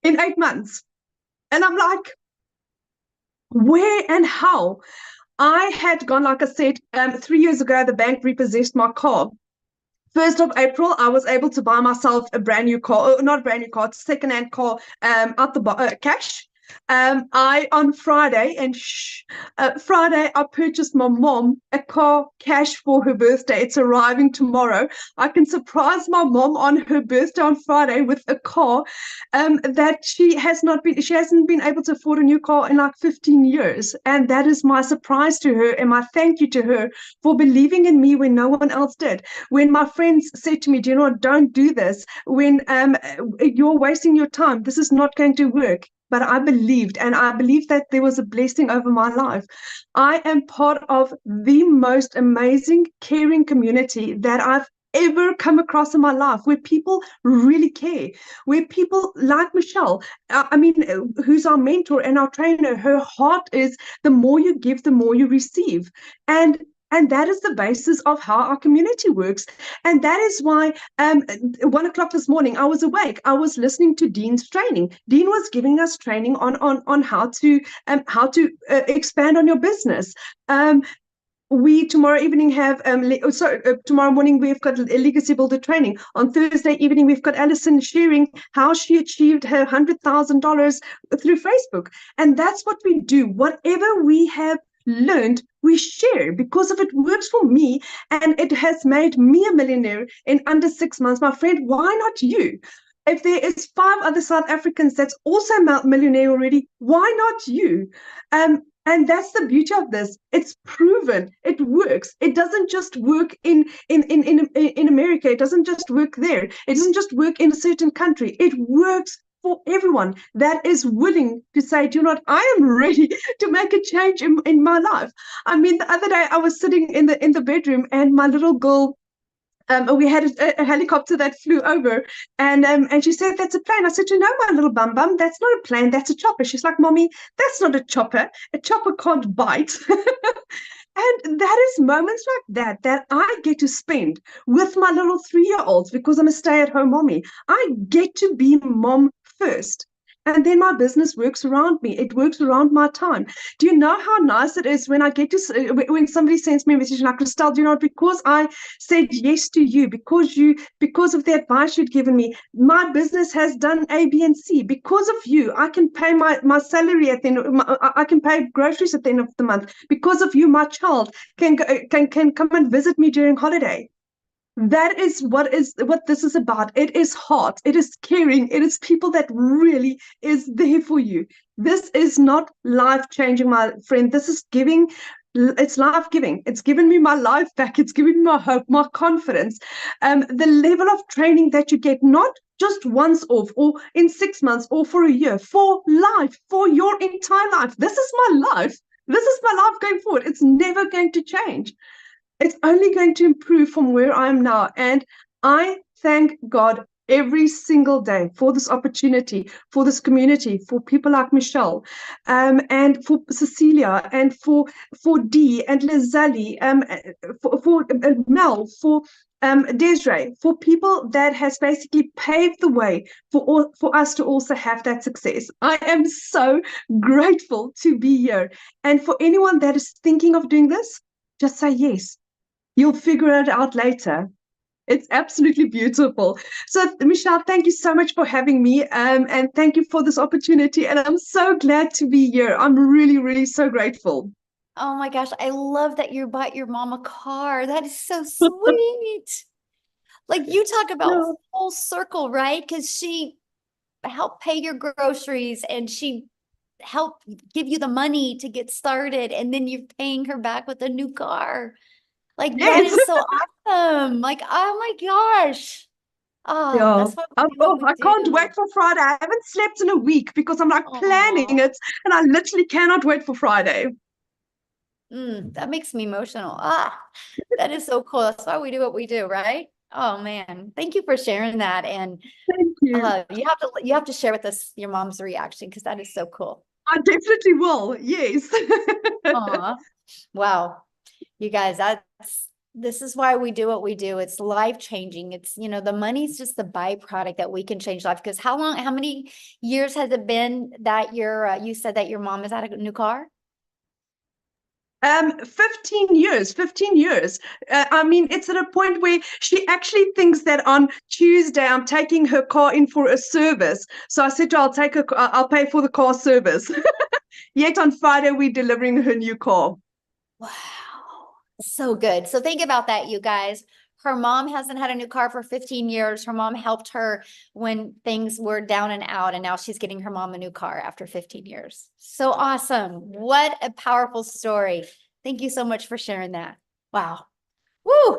in 8 months. And I'm like, where and how? I had gone, like I said, 3 years ago, the bank repossessed my car. 1st of April, I was able to buy myself a brand new car, not a brand new car, second-hand car, out the cash. On Friday, Friday, I purchased my mom a car cash for her birthday. It's arriving tomorrow. I can surprise my mom on her birthday on Friday with a car that she hasn't been able to afford a new car in like 15 years. And that is my surprise to her and my thank you to her for believing in me when no one else did. When my friends said to me, do you know what, don't do this. When you're wasting your time, this is not going to work. But I believed, and I believed that there was a blessing over my life. I am part of the most amazing, caring community that I've ever come across in my life, where people really care, where people like Michelle, who's our mentor and our trainer, her heart is the more you give, the more you receive. And that is the basis of how our community works. And that is why 1 o'clock this morning, I was awake. I was listening to Dean's training. Dean was giving us training on how to expand on your business. We tomorrow evening have tomorrow morning we've got a legacy builder training. On Thursday evening we've got Alison sharing how she achieved her $100,000 through Facebook. And that's what we do. Whatever we have learned, we share, because if it works for me and it has made me a millionaire in under 6 months, my friend, why not you? If there is 5 other South Africans that's also millionaire already, why not you? And that's the beauty of this. It's proven. It works. It doesn't just work in America. It doesn't just work there. It doesn't just work in a certain country. It works for everyone that is willing to say, do you know what, I am ready to make a change in my life. I mean, the other day I was sitting in the bedroom, and my little girl, we had a helicopter that flew over, and she said, that's a plane. I said, you know, my little bum, that's not a plane, that's a chopper. She's like, Mommy, that's not a chopper can't bite. And that is moments like that I get to spend with my little 3-year-olds, because I'm a stay-at-home mommy. I get to be mom first. And then my business works around me. It works around my time. Do you know how nice it is when I get to, when somebody sends me a message like, Christelle, do you know, because I said yes to you, because of the advice you'd given me, my business has done A, B, and C. Because of you, I can pay my salary at the end, I can pay groceries at the end of the month. Because of you, my child can come and visit me during holiday. That is what this is about. It is heart, it is caring, it is people that really is there for you. This is not life changing, my friend. This is giving, it's life giving. It's given me my life back. It's given me my hope, my confidence. The level of training that you get, not just once off or in 6 months or for a year, for life, for your entire life. This is my life. This is my life going forward. It's never going to change. It's only going to improve from where I am now. And I thank God every single day for this opportunity, for this community, for people like Michelle, and for Cecilia, and for Dee and Lizelle, for Mel, for Desiree, for people that has basically paved the way for us to also have that success. I am so grateful to be here. And for anyone that is thinking of doing this, just say yes. You'll figure it out later. It's absolutely beautiful. So, Michelle, thank you so much for having me, and thank you for this opportunity. And I'm so glad to be here. I'm really, really so grateful. Oh my gosh, I love that you bought your mom a car. That is so sweet. Like you talk about Yeah. full circle, right? Because she helped pay your groceries and she helped give you the money to get started, and then you're paying her back with a new car. Like that Yes. is so awesome. Like, oh my gosh. Oh, Yeah. that's what we do, what we I can't do. wait for Friday. I haven't slept in a week because I'm like planning Aw. it, and I literally cannot wait for Friday. That makes me emotional. That is so cool. That's why we do what we do, right? Oh man, thank you for sharing that. And Thank you. you have to share with us your mom's reaction because that is so cool. I definitely will. Yes. Aw. Wow. You guys, this is why we do what we do. It's life changing. It's, the money's just the byproduct that we can change life. Because how many years has it been that you said that your mom has had a new car? 15 years. I mean, it's at a point where she actually thinks that on Tuesday I'm taking her car in for a service. So I said to her, I'll pay for the car service. Yet on Friday, we're delivering her new car. Wow. So good. So think about that, you guys. Her mom hasn't had a new car for 15 years. Her mom helped her when things were down and out, and now she's getting her mom a new car after 15 years. So awesome. What a powerful story. Thank you so much for sharing that. Wow. Woo.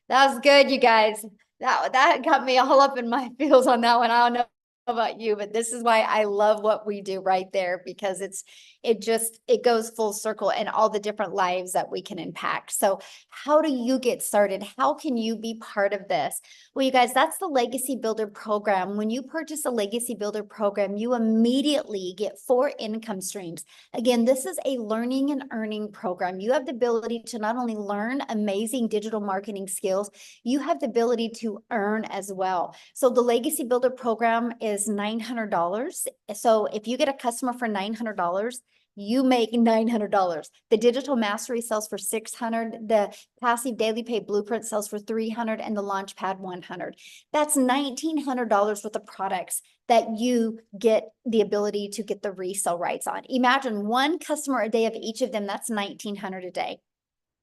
That was good, you guys. That got me all up in my feels on that one. I don't know about you, but this is why I love what we do right there, because it goes full circle and all the different lives that we can impact. So how do you get started? How can you be part of this? Well, you guys, that's the Legacy Builder program. When you purchase a Legacy Builder program, you immediately get 4 income streams. Again, this is a learning and earning program. You have the ability to not only learn amazing digital marketing skills, you have the ability to earn as well. So the Legacy Builder program is $900. So if you get a customer for $900, you make $900. The digital mastery sells for $600. The passive daily pay blueprint sells for $300, and the launchpad $100. That's $1,900 worth of products that you get the ability to get the resale rights on. Imagine 1 customer a day of each of them. That's $1,900 a day.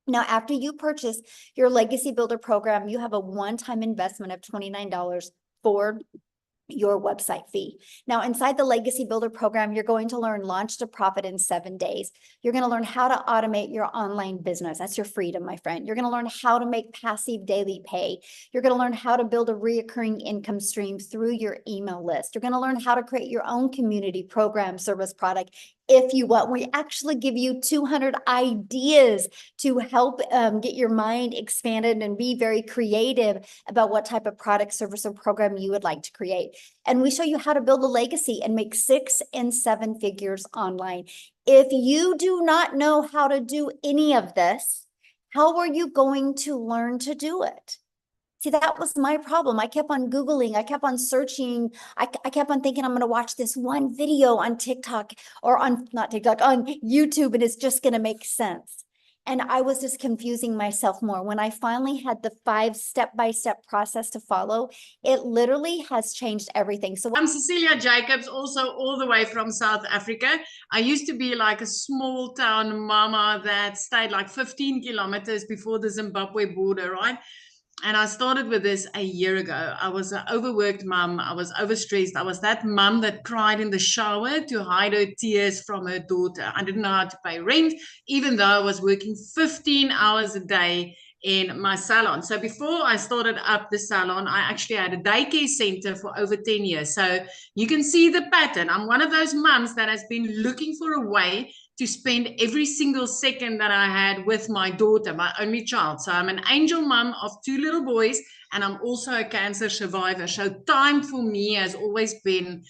Now, after you purchase your Legacy Builder program, you have a one-time investment of $29 for your website fee. Now, inside the Legacy Builder program, you're going to learn launch to profit in 7 days. You're going to learn how to automate your online business. That's your freedom, my friend. You're going to learn how to make passive daily pay. You're going to learn how to build a reoccurring income stream through your email list. You're going to learn how to create your own community program, service, product. If you want, we actually give you 200 ideas to help get your mind expanded and be very creative about what type of product, service, or program you would like to create. And we show you how to build a legacy and make 6 and 7 figures online. If you do not know how to do any of this, how are you going to learn to do it? See, that was my problem. I kept on Googling, I kept on searching. I kept on thinking I'm going to watch this one video on TikTok or on, not TikTok, on YouTube, and it's just going to make sense. And I was just confusing myself more. When I finally had the 5 step-by-step process to follow, it literally has changed everything. So I'm Cecilia Jacobs, also all the way from South Africa. I used to be like a small town mama that stayed like 15 kilometers before the Zimbabwe border, right? And I started with this a year ago. I was an overworked mom. I was overstressed. I was that mom that cried in the shower to hide her tears from her daughter. I didn't know how to pay rent, even though I was working 15 hours a day in my salon. So before I started up the salon, I actually had a daycare center for over 10 years. So you can see the pattern. I'm one of those moms that has been looking for a way to spend every single second that I had with my daughter, my only child. So I'm an angel mom of 2 little boys, and I'm also a cancer survivor. So time for me has always been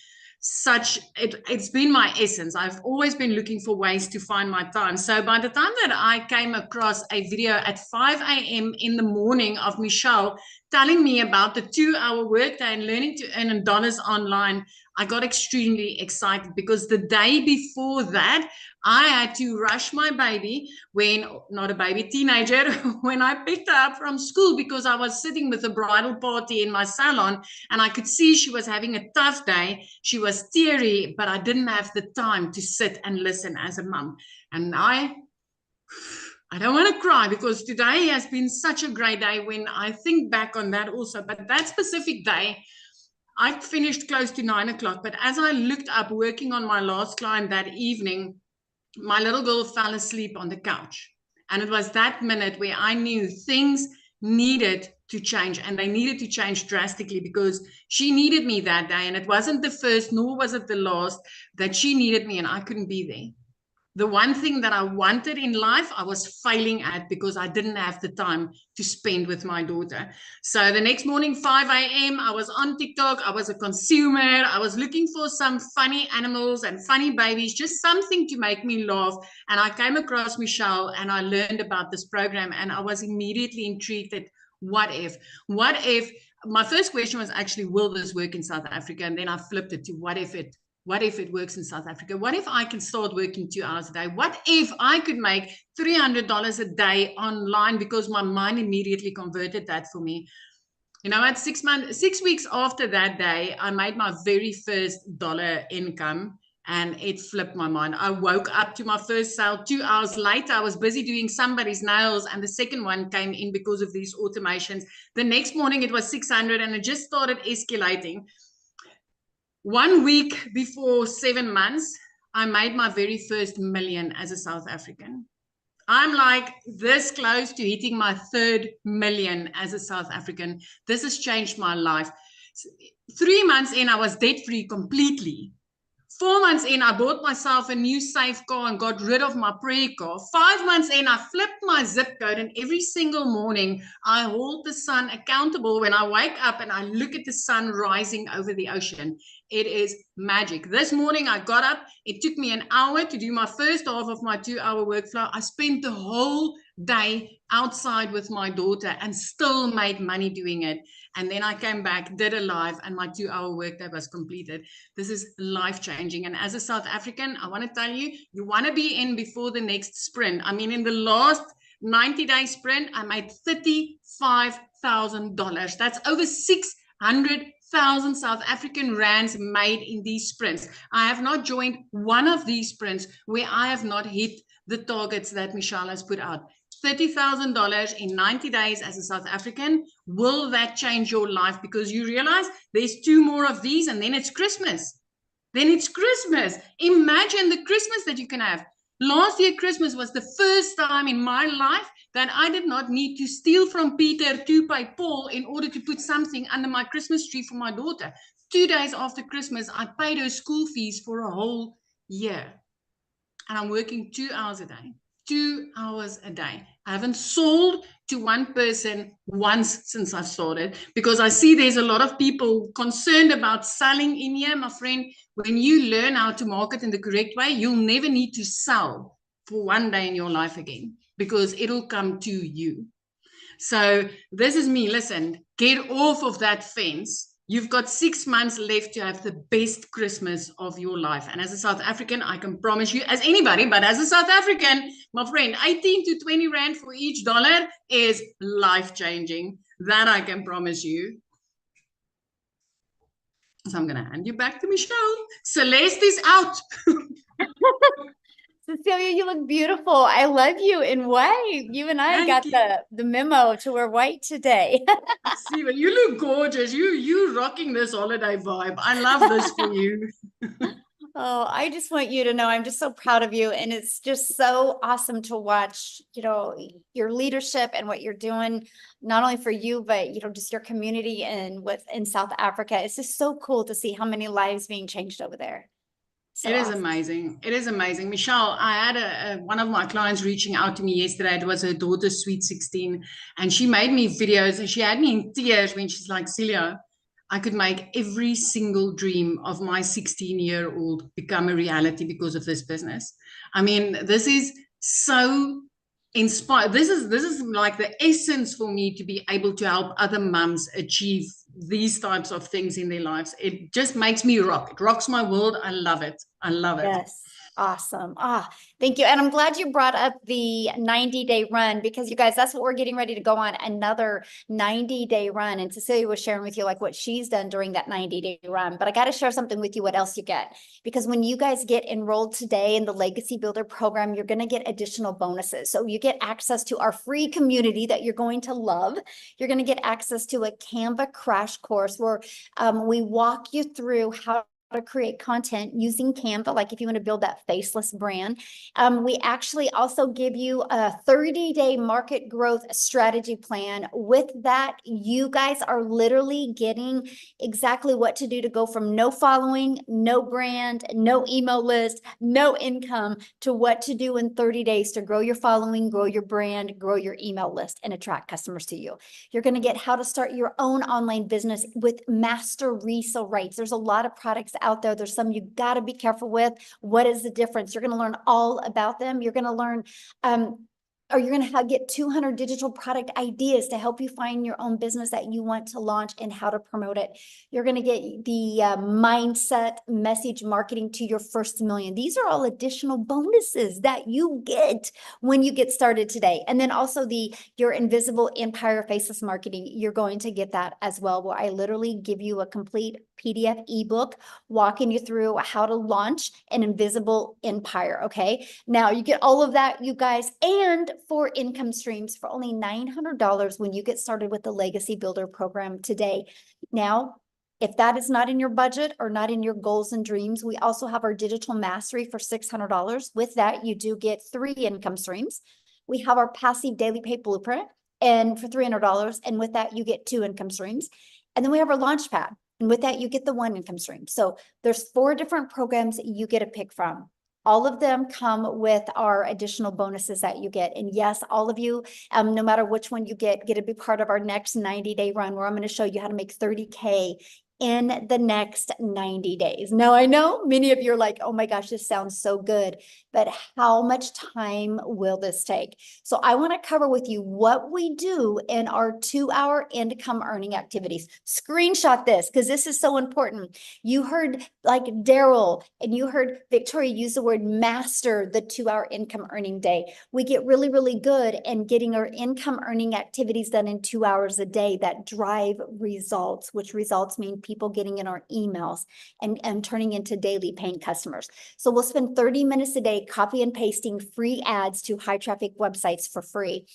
it's been my essence. I've always been looking for ways to find my time. So by the time that I came across a video at 5 a.m. in the morning of Michelle telling me about the 2-hour workday and learning to earn dollars online, I got extremely excited, because the day before that, I had to rush my baby, teenager, when I picked her up from school, because I was sitting with a bridal party in my salon and I could see she was having a tough day. She was teary, but I didn't have the time to sit and listen as a mom. And I don't want to cry, because today has been such a great day when I think back on that also. But that specific day, I finished close to 9 o'clock. But as I looked up working on my last client that evening, my little girl fell asleep on the couch. And it was that minute where I knew things needed to change, and they needed to change drastically, because she needed me that day. And it wasn't the first, nor was it the last, that she needed me and I couldn't be there. The one thing that I wanted in life, I was failing at, because I didn't have the time to spend with my daughter. So the next morning, 5 a.m., I was on TikTok. I was a consumer. I was looking for some funny animals and funny babies, just something to make me laugh. And I came across Michelle and I learned about this program, and I was immediately intrigued at what if? My first question was actually, will this work in South Africa? And then I flipped it to what if it works in South Africa? What if I can start working 2 hours a day? What if I could make $300 a day online? Because my mind immediately converted that for me. You know, at 6 weeks after that day, I made my very first dollar income, and it flipped my mind. I woke up to my first sale 2 hours later. I was busy doing somebody's nails, and the second one came in because of these automations. The next morning it was 600, and it just started escalating. 1 week before 7 months, I made my very first million as a South African. I'm like this close to hitting my 3rd million as a South African. This has changed my life. 3 months in, I was debt-free completely. 4 months in, I bought myself a new safe car and got rid of my prayer car. 5 months in, I flipped my zip code, and every single morning I hold the sun accountable when I wake up and I look at the sun rising over the ocean. It is magic. This morning I got up. It took me an hour to do my first half of my 2-hour workflow. I spent the whole day outside with my daughter and still made money doing it. And then I came back, did a live, and my 2-hour workday was completed. This is life-changing. And as a South African, I want to tell you, you want to be in before the next sprint. I mean, in the last 90-day sprint, I made $35,000. That's over 600,000 South African rands made in these sprints. I have not joined one of these sprints where I have not hit the targets that Michelle has put out. $30,000 in 90 days as a South African. Will that change your life? Because you realize there's 2 more of these, and then it's Christmas. Imagine the Christmas that you can have. Last year, Christmas was the first time in my life that I did not need to steal from Peter to pay Paul in order to put something under my Christmas tree for my daughter. 2 days after Christmas, I paid her school fees for a whole year. And I'm working 2 hours a day. 2 hours a day. I haven't sold to one person once since I've started, because I see there's a lot of people concerned about selling in here. My friend, when you learn how to market in the correct way, you'll never need to sell for one day in your life again, because it'll come to you. So this is me. Listen, get off of that fence. You've got 6 months left to have the best Christmas of your life. And as a South African, I can promise you, as anybody, but as a South African, my friend, 18 to 20 Rand for each dollar is life-changing. That I can promise you. So I'm going to hand you back to Michelle. Celeste is out. Cecilia, you look beautiful. I love you in white. You and I Thank got the memo to wear white today. See, but you look gorgeous. You rocking this holiday vibe. I love this for you. Oh, I just want you to know I'm just so proud of you. And it's just so awesome to watch, your leadership and what you're doing, not only for you, but, just your community and what's in South Africa. It's just so cool to see how many lives being changed over there. So it is awesome. amazing. It is amazing. Michelle, I had one of my clients reaching out to me yesterday. It was her daughter's sweet 16. And she made me videos and she had me in tears when she's like, Celia, I could make every single dream of my 16-year-old become a reality because of this business. I mean, this is so inspired. This is like the essence for me to be able to help other mums achieve these types of things in their lives. It just makes me rock. It rocks my world. I love it. I love it. Yes. Awesome. Thank you. And I'm glad you brought up the 90-day run, because you guys, that's what we're getting ready to go on, another 90-day run. And Cecilia was sharing with you like what she's done during that 90-day run. But I got to share something with you, what else you get, because when you guys get enrolled today in the Legacy Builder program, you're going to get additional bonuses. So you get access to our free community that you're going to love. You're going to get access to a Canva crash course where we walk you through how to create content using Canva, like if you want to build that faceless brand. We actually also give you a 30-day market growth strategy plan. With that, you guys are literally getting exactly what to do to go from no following, no brand, no email list, no income, to what to do in 30 days to grow your following, grow your brand, grow your email list, and attract customers to you. You're going to get how to start your own online business with master resale rates. There's a lot of products out there. There's some you got to be careful with. What is the difference? You're going to learn all about them. You're going to learn, or you're going to get 200 digital product ideas to help you find your own business that you want to launch and how to promote it. You're going to get the mindset message marketing to your first million. These are all additional bonuses that you get when you get started today. And then also your invisible empire faceless marketing, you're going to get that as well, where I literally give you a complete PDF ebook walking you through how to launch an invisible empire. Okay. Now you get all of that, you guys, and 4 income streams for only $900 when you get started with the Legacy Builder program today. Now, if that is not in your budget or not in your goals and dreams, we also have our digital mastery for $600. With that, you do get 3 income streams. We have our passive daily pay blueprint and for $300. And with that, you get 2 income streams. And then we have our launch pad. And with that, you get the 1 income stream. So there's 4 different programs that you get to pick from. All of them come with our additional bonuses that you get. And yes, all of you, no matter which one you get to be part of our next 90-day run, where I'm going to show you how to make 30K in the next 90 days. Now, I know many of you are like, oh my gosh, this sounds so good, but how much time will this take? So I want to cover with you what we do in our 2-hour income earning activities. Screenshot this because this is so important. You heard like Daryl and you heard Victoria use the word master the 2-hour income earning day. We get really, really good in getting our income earning activities done in 2 hours a day that drive results, which results mean people getting in our emails and turning into daily paying customers. So we'll spend 30 minutes a day copy and pasting free ads to high traffic websites for free.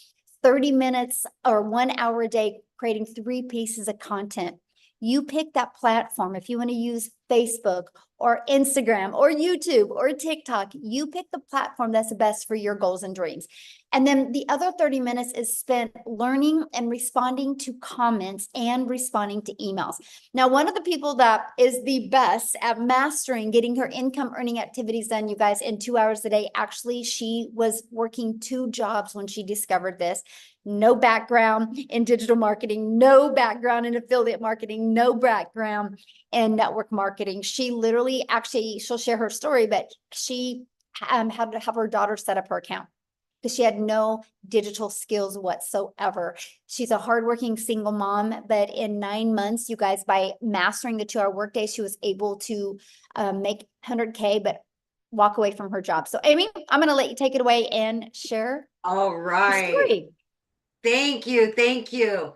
30 minutes or 1 hour a day creating 3 pieces of content. You pick that platform. If you want to use Facebook or Instagram or YouTube or TikTok, you pick the platform that's the best for your goals and dreams. And then the other 30 minutes is spent learning and responding to comments and responding to emails. Now, one of the people that is the best at mastering getting her income earning activities done, you guys, in 2 hours a day, actually, she was working 2 jobs when she discovered this. No background in digital marketing, no background in affiliate marketing, no background in network marketing. She literally, actually, she'll share her story, but she had to have her daughter set up her account. because she had no digital skills whatsoever. She's a hardworking single mom, but in 9 months, you guys, by mastering the 2-hour workday, she was able to make 100K, but walk away from her job. So Amy, I'm going to let you take it away and share All the right. story. Thank you. Thank you.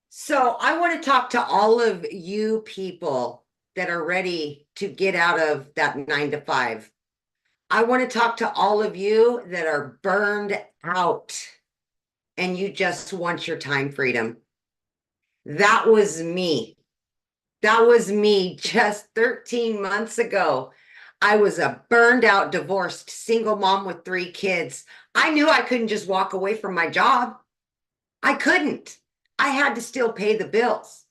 So I want to talk to all of you people that are ready to get out of that 9 to 5. I want to talk to all of you that are burned out and you just want your time freedom. That was me. That was me just 13 months ago. I was a burned out, divorced, single mom with 3 kids. I knew I couldn't just walk away from my job. I couldn't. I had to still pay the bills,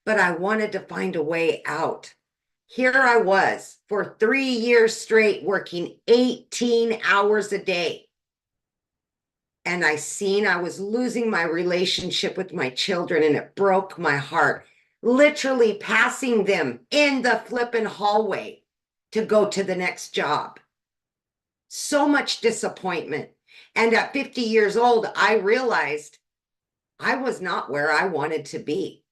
but I wanted to find a way out. Here I was for 3 years straight working 18 hours a day. And I seen I was losing my relationship with my children, and it broke my heart. Literally passing them in the flippin' hallway to go to the next job. So much disappointment. And at 50 years old, I realized I was not where I wanted to be.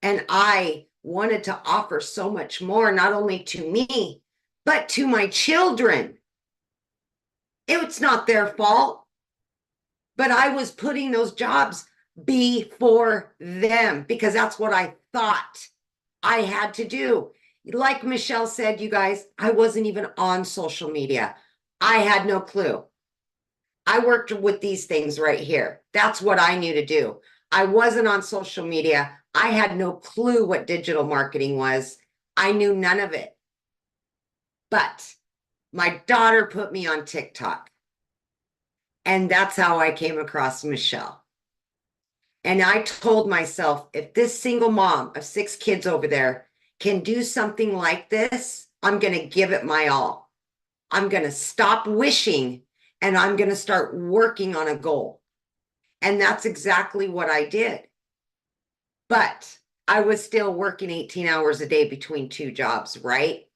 And I wanted to offer so much more, not only to me, but to my children. It's not their fault, but I was putting those jobs before them because that's what I thought I had to do. Like Michelle said, you guys, I wasn't even on social media. I had no clue. I worked with these things right here. That's what I knew to do. I wasn't on social media. I had no clue what digital marketing was. I knew none of it. But my daughter put me on TikTok. And that's how I came across Michelle. And I told myself, if this single mom of 6 kids over there can do something like this, I'm going to give it my all. I'm going to stop wishing and I'm going to start working on a goal. And that's exactly what I did. But I was still working 18 hours a day between 2 jobs, right?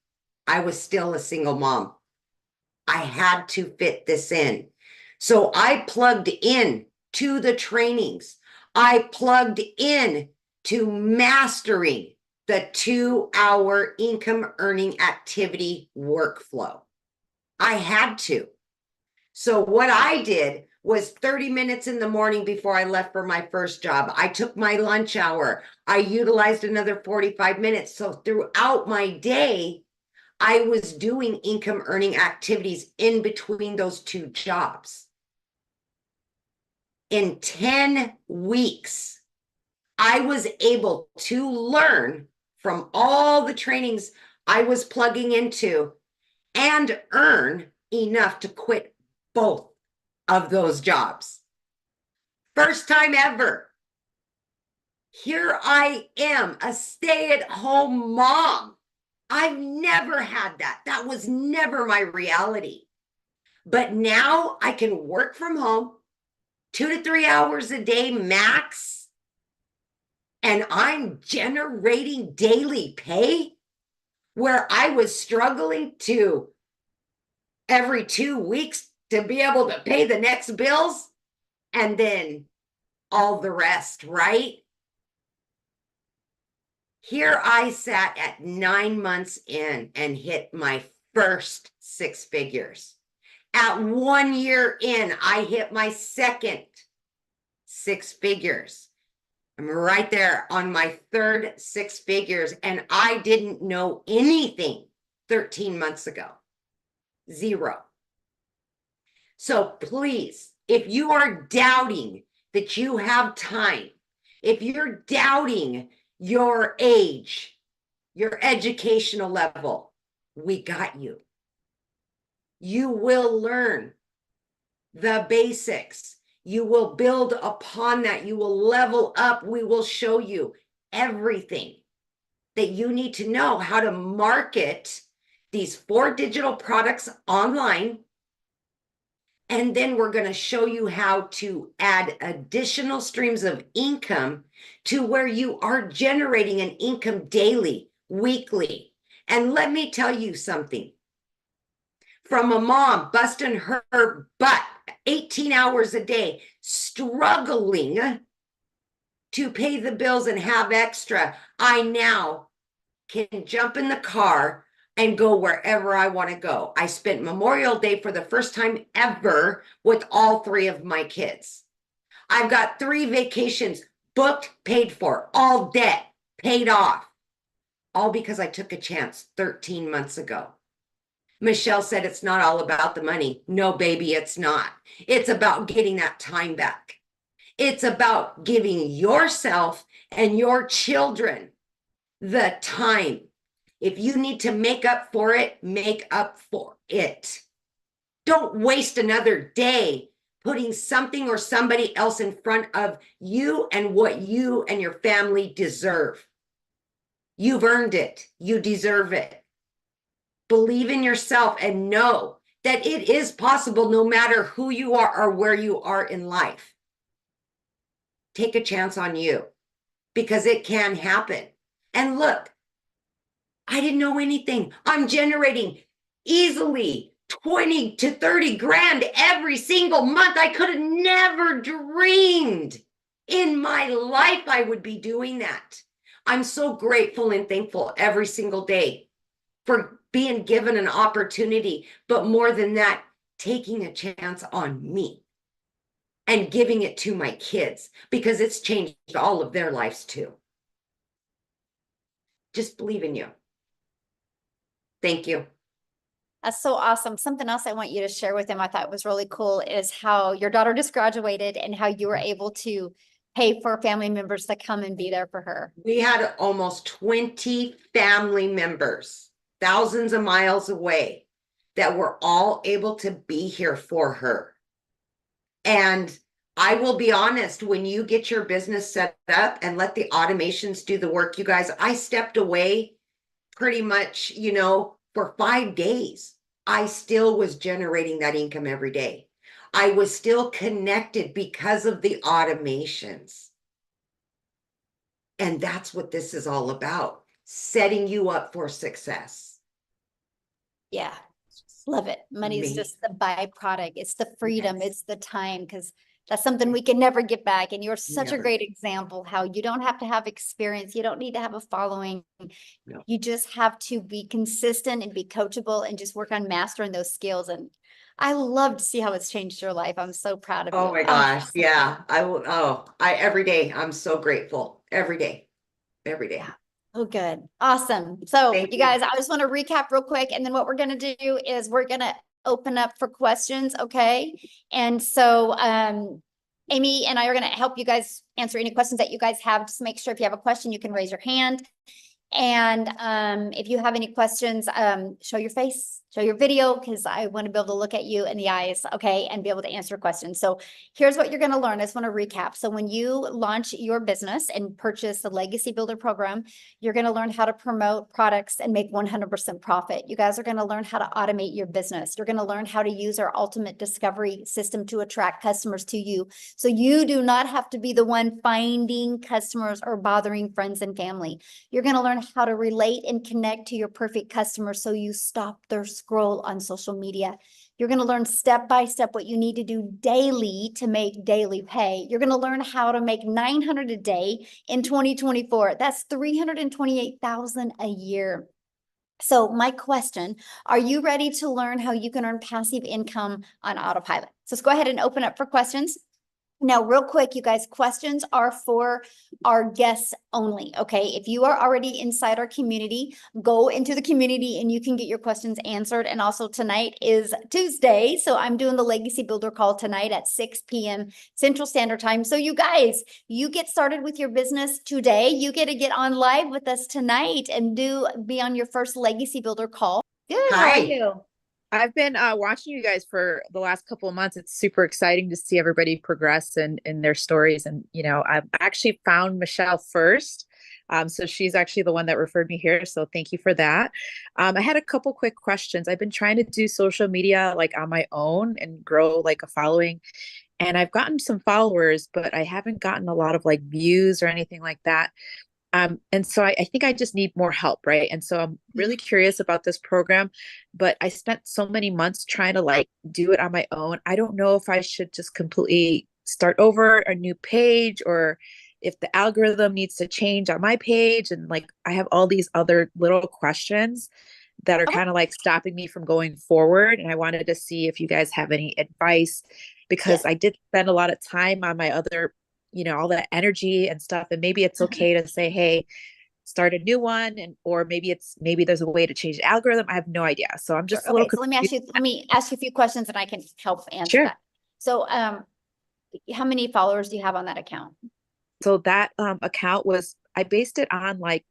I was still a single mom. I had to fit this in. So I plugged in to the trainings. I plugged in to mastering the 2-hour income earning activity workflow. I had to. So what I did was 30 minutes in the morning before I left for my first job. I took my lunch hour. I utilized another 45 minutes. So throughout my day, I was doing income earning activities in between those 2 jobs. In 10 weeks, I was able to learn from all the trainings I was plugging into and earn enough to quit both of those jobs. First time ever. Here I am, a stay-at-home mom. I've never had that. That was never my reality. But now I can work from home 2 to 3 hours a day max. And I'm generating daily pay where I was struggling to every 2 weeks to be able to pay the next bills and then all the rest, right? Here I sat at 9 months in and hit my first 6 figures. At 1 year in, I hit my second 6 figures. I'm right there on my third 6 figures, and I didn't know anything 13 months ago. 0. So please, if you are doubting that you have time, if you're doubting your age, your educational level, we got you. You will learn the basics. You will build upon that. You will level up. We will show you everything that you need to know how to market these 4 digital products online. And then we're going to show you how to add additional streams of income to where you are generating an income daily, weekly. And let me tell you something. From a mom busting her butt 18 hours a day, struggling to pay the bills and have extra. I now can jump in the car and go wherever I want to go. I spent Memorial Day for the first time ever with all 3 of my kids. I've got 3 vacations booked, paid for, all debt paid off, all because I took a chance 13 months ago. Michelle said it's not all about the money. No, baby, it's not. It's about getting that time back. It's about giving yourself and your children the time. If you need to make up for it, make up for it. Don't waste another day putting something or somebody else in front of you and what you and your family deserve. You've earned it. You deserve it. Believe in yourself and know that it is possible no matter who you are or where you are in life. Take a chance on you because it can happen. And look, I didn't know anything. I'm generating easily 20 to 30 grand every single month. I could have never dreamed in my life I would be doing that. I'm so grateful and thankful every single day for being given an opportunity, but more than that, taking a chance on me and giving it to my kids because it's changed all of their lives too. Just believe in you. Thank you. That's so awesome. Something else I want you to share with them I thought was really cool is how your daughter just graduated and how you were able to pay for family members to come and be there for her. We had almost 20 family members, thousands of miles away, that were all able to be here for her. And I will be honest, when you get your business set up and let the automations do the work, you guys, I stepped away pretty much, for 5 days. I still was generating that income every day. I was still connected because of the automations. And that's what this is all about, setting you up for success. Yeah, love it. Money is just the byproduct. It's the freedom. Yes. It's the time, because that's something we can never get back. And you're such a Never. great example how you don't have to have experience. You don't need to have a following. No. You just have to be consistent and be coachable and just work on mastering those skills. And I love to see how it's changed your life. I'm so proud of you. Oh my gosh. Yeah. I will. Every day I'm so grateful. Every day. Yeah. Oh, good. Awesome. So Thank you you. guys, I just want to recap real quick. And then what we're going to do is we're going to open up for questions. Okay. And so, Amy and I are going to help you guys answer any questions that you guys have. Just make sure if you have a question, you can raise your hand. And if you have any questions, show your face, show your video, because I want to be able to look at you in the eyes, okay, and be able to answer questions. So here's what you're going to learn. I just want to recap. So when you launch your business and purchase the Legacy Builder program, you're going to learn how to promote products and make 100% profit. You guys are going to learn how to automate your business. You're going to learn how to use our ultimate discovery system to attract customers to you. So you do not have to be the one finding customers or bothering friends and family. You're going to learn how to relate and connect to your perfect customers so you stop their scroll on social media. You're going to learn step by step what you need to do daily to make daily pay. You're going to learn how to make $900 a day in 2024. That's $328,000 a year. So my question, are you ready to learn how you can earn passive income on autopilot? So let's go ahead and open up for questions. Now, real quick, you guys, questions are for our guests only, okay? If you are already inside our community, go into the community and you can get your questions answered. And also tonight is Tuesday, so I'm doing the Legacy Builder call tonight at 6 p.m. Central Standard Time. So you guys, you get started with your business today. You get to get on live with us tonight and be on your first Legacy Builder call. Good, how Hi. are you? I've been watching you guys for the last couple of months. It's super exciting to see everybody progress in their stories. And, I've actually found Michelle first. So she's actually the one that referred me here. So thank you for that. I had a couple quick questions. I've been trying to do social media like on my own and grow like a following. And I've gotten some followers, but I haven't gotten a lot of like views or anything like that. And so I think I just need more help, right? And so I'm really curious about this program, but I spent so many months trying to like do it on my own. I don't know if I should just completely start over a new page, or if the algorithm needs to change on my page. And like, I have all these other little questions that are kind of like stopping me from going forward. And I wanted to see if you guys have any advice, because I did spend a lot of time on my other, all that energy and stuff. And maybe it's okay to say, hey, start a new one. And, or maybe there's a way to change the algorithm. I have no idea. So I'm just a little so let me ask you a few questions and I can help answer that. So, how many followers do you have on that account? So that account I based it on like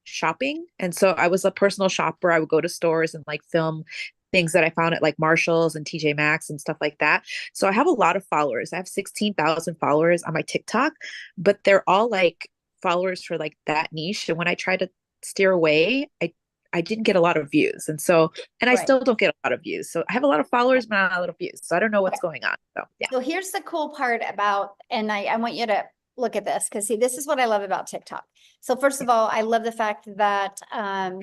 shopping. And so I was a personal shopper. I would go to stores and like film things that I found at like Marshall's and TJ Maxx and stuff like that. So I have a lot of followers. I have 16,000 followers on my TikTok, but they're all like followers for like that niche. And when I try to steer away, I didn't get a lot of views. And I still don't get a lot of views. So I have a lot of followers, but not a lot of views. So I don't know what's going on. So yeah. So here's the cool part about, and I want you to look at this, because see, this is what I love about TikTok. So first of all, I love the fact that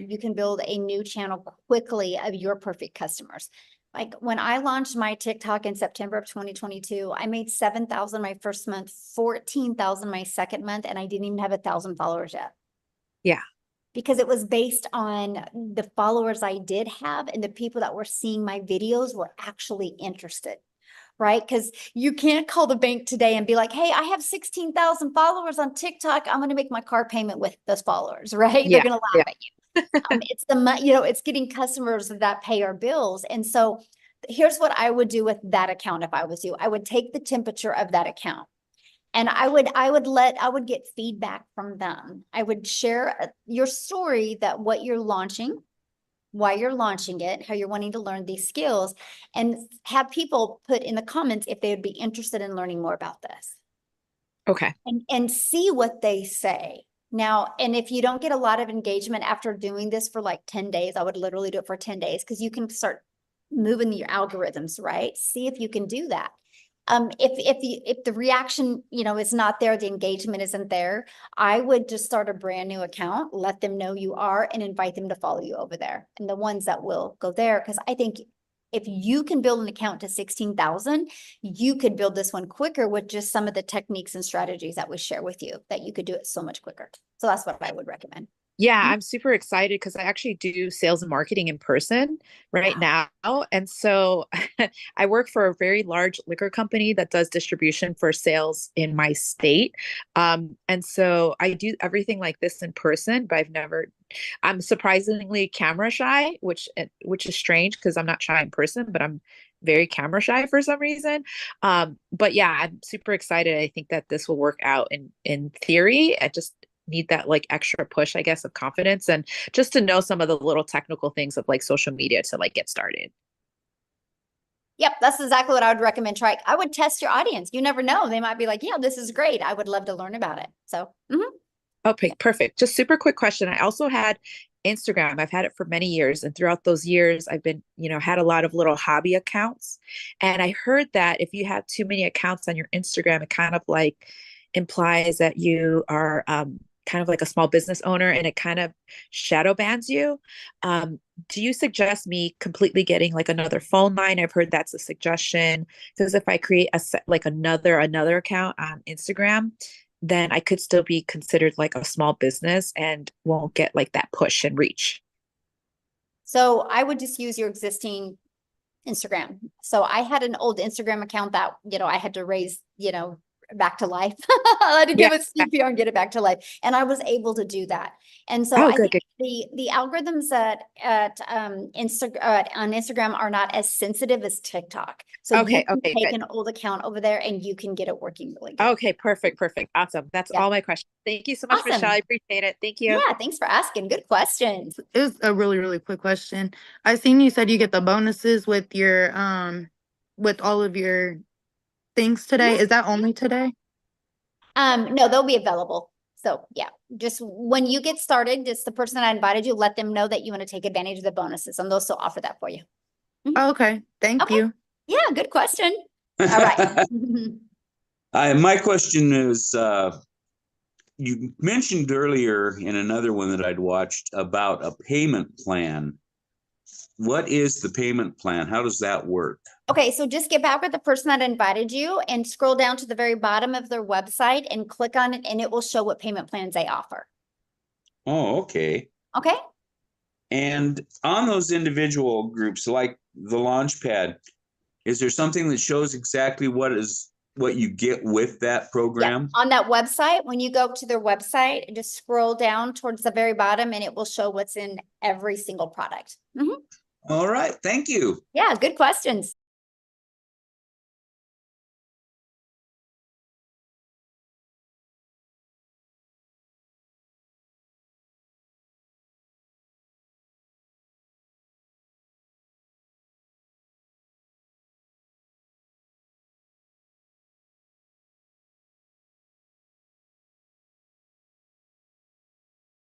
you can build a new channel quickly of your perfect customers. Like when I launched my TikTok in September of 2022, I made 7,000 my first month, 14,000 my second month, and I didn't even have 1,000 followers yet. Yeah. Because it was based on the followers I did have, and the people that were seeing my videos were actually interested. Right? Because you can't call the bank today and be like, hey, I have 16,000 followers on TikTok. I'm going to make my car payment with those followers, right? Yeah, They're going to laugh at you. It's it's getting customers that pay our bills. And so here's what I would do with that account if I was you. I would take the temperature of that account. And I would get feedback from them. I would share your story, that what you're launching, why you're launching it, how you're wanting to learn these skills, and have people put in the comments if they would be interested in learning more about this. Okay. And see what they say. Now, and if you don't get a lot of engagement after doing this for like 10 days, I would literally do it for 10 days, because you can start moving your algorithms, right? See if you can do that. If the reaction, is not there, the engagement isn't there, I would just start a brand new account, let them know you are, and invite them to follow you over there. And the ones that will go there, because I think if you can build an account to 16,000, you could build this one quicker with just some of the techniques and strategies that we share with you, that you could do it so much quicker. So that's what I would recommend. Yeah, I'm super excited because I actually do sales and marketing in person right now. And so I work for a very large liquor company that does distribution for sales in my state. And so I do everything like this in person, but I'm surprisingly camera shy, which is strange because I'm not shy in person, but I'm very camera shy for some reason. But yeah, I'm super excited. I think that this will work out in theory. I just need that like extra push, I guess, of confidence, and just to know some of the little technical things of like social media to like get started. Yep, that's exactly what I would recommend. I would test your audience. You never know. They might be like, yeah, this is great. I would love to learn about it. So, Okay, perfect. Just super quick question. I also had Instagram. I've had it for many years. And throughout those years, I've been, had a lot of little hobby accounts. And I heard that if you have too many accounts on your Instagram, it kind of like implies that you are, kind of like a small business owner, and it kind of shadow bans you. Do you suggest me completely getting like another phone line? I've heard that's a suggestion, because if I create another account on Instagram, then I could still be considered like a small business and won't get like that push and reach. So I would just use your existing Instagram. So I had an old Instagram account that, I had to raise, back to life. I had to give it CPR and get it back to life. And I was able to do that. And so I think the algorithms on Instagram are not as sensitive as TikTok. So you can take an old account over there and you can get it working really good. Okay, perfect. Awesome. That's all my questions. Thank you so much, Michelle. I appreciate it. Thank you. Yeah, thanks for asking. Good questions. It was a really, really quick question. I seen you said you get the bonuses with your with all of your things today. Is that only today? No, they'll be available. So yeah, just when you get started, just the person that invited you, let them know that you want to take advantage of the bonuses, and they'll still offer that for you. Okay. Thank you. Yeah, good question. All right. My question is, you mentioned earlier in another one that I'd watched about a payment plan. What is the payment plan? How does that work? Okay, so just get back with the person that invited you and scroll down to the very bottom of their website and click on it, and it will show what payment plans they offer. Oh, okay. Okay? And on those individual groups, like the Launchpad, is there something that shows exactly what you get with that Yeah, program? on that website, when you go to their website, just scroll down towards the very bottom and it will show what's in every single product. Mhm. All right. Thank you. Yeah, good questions.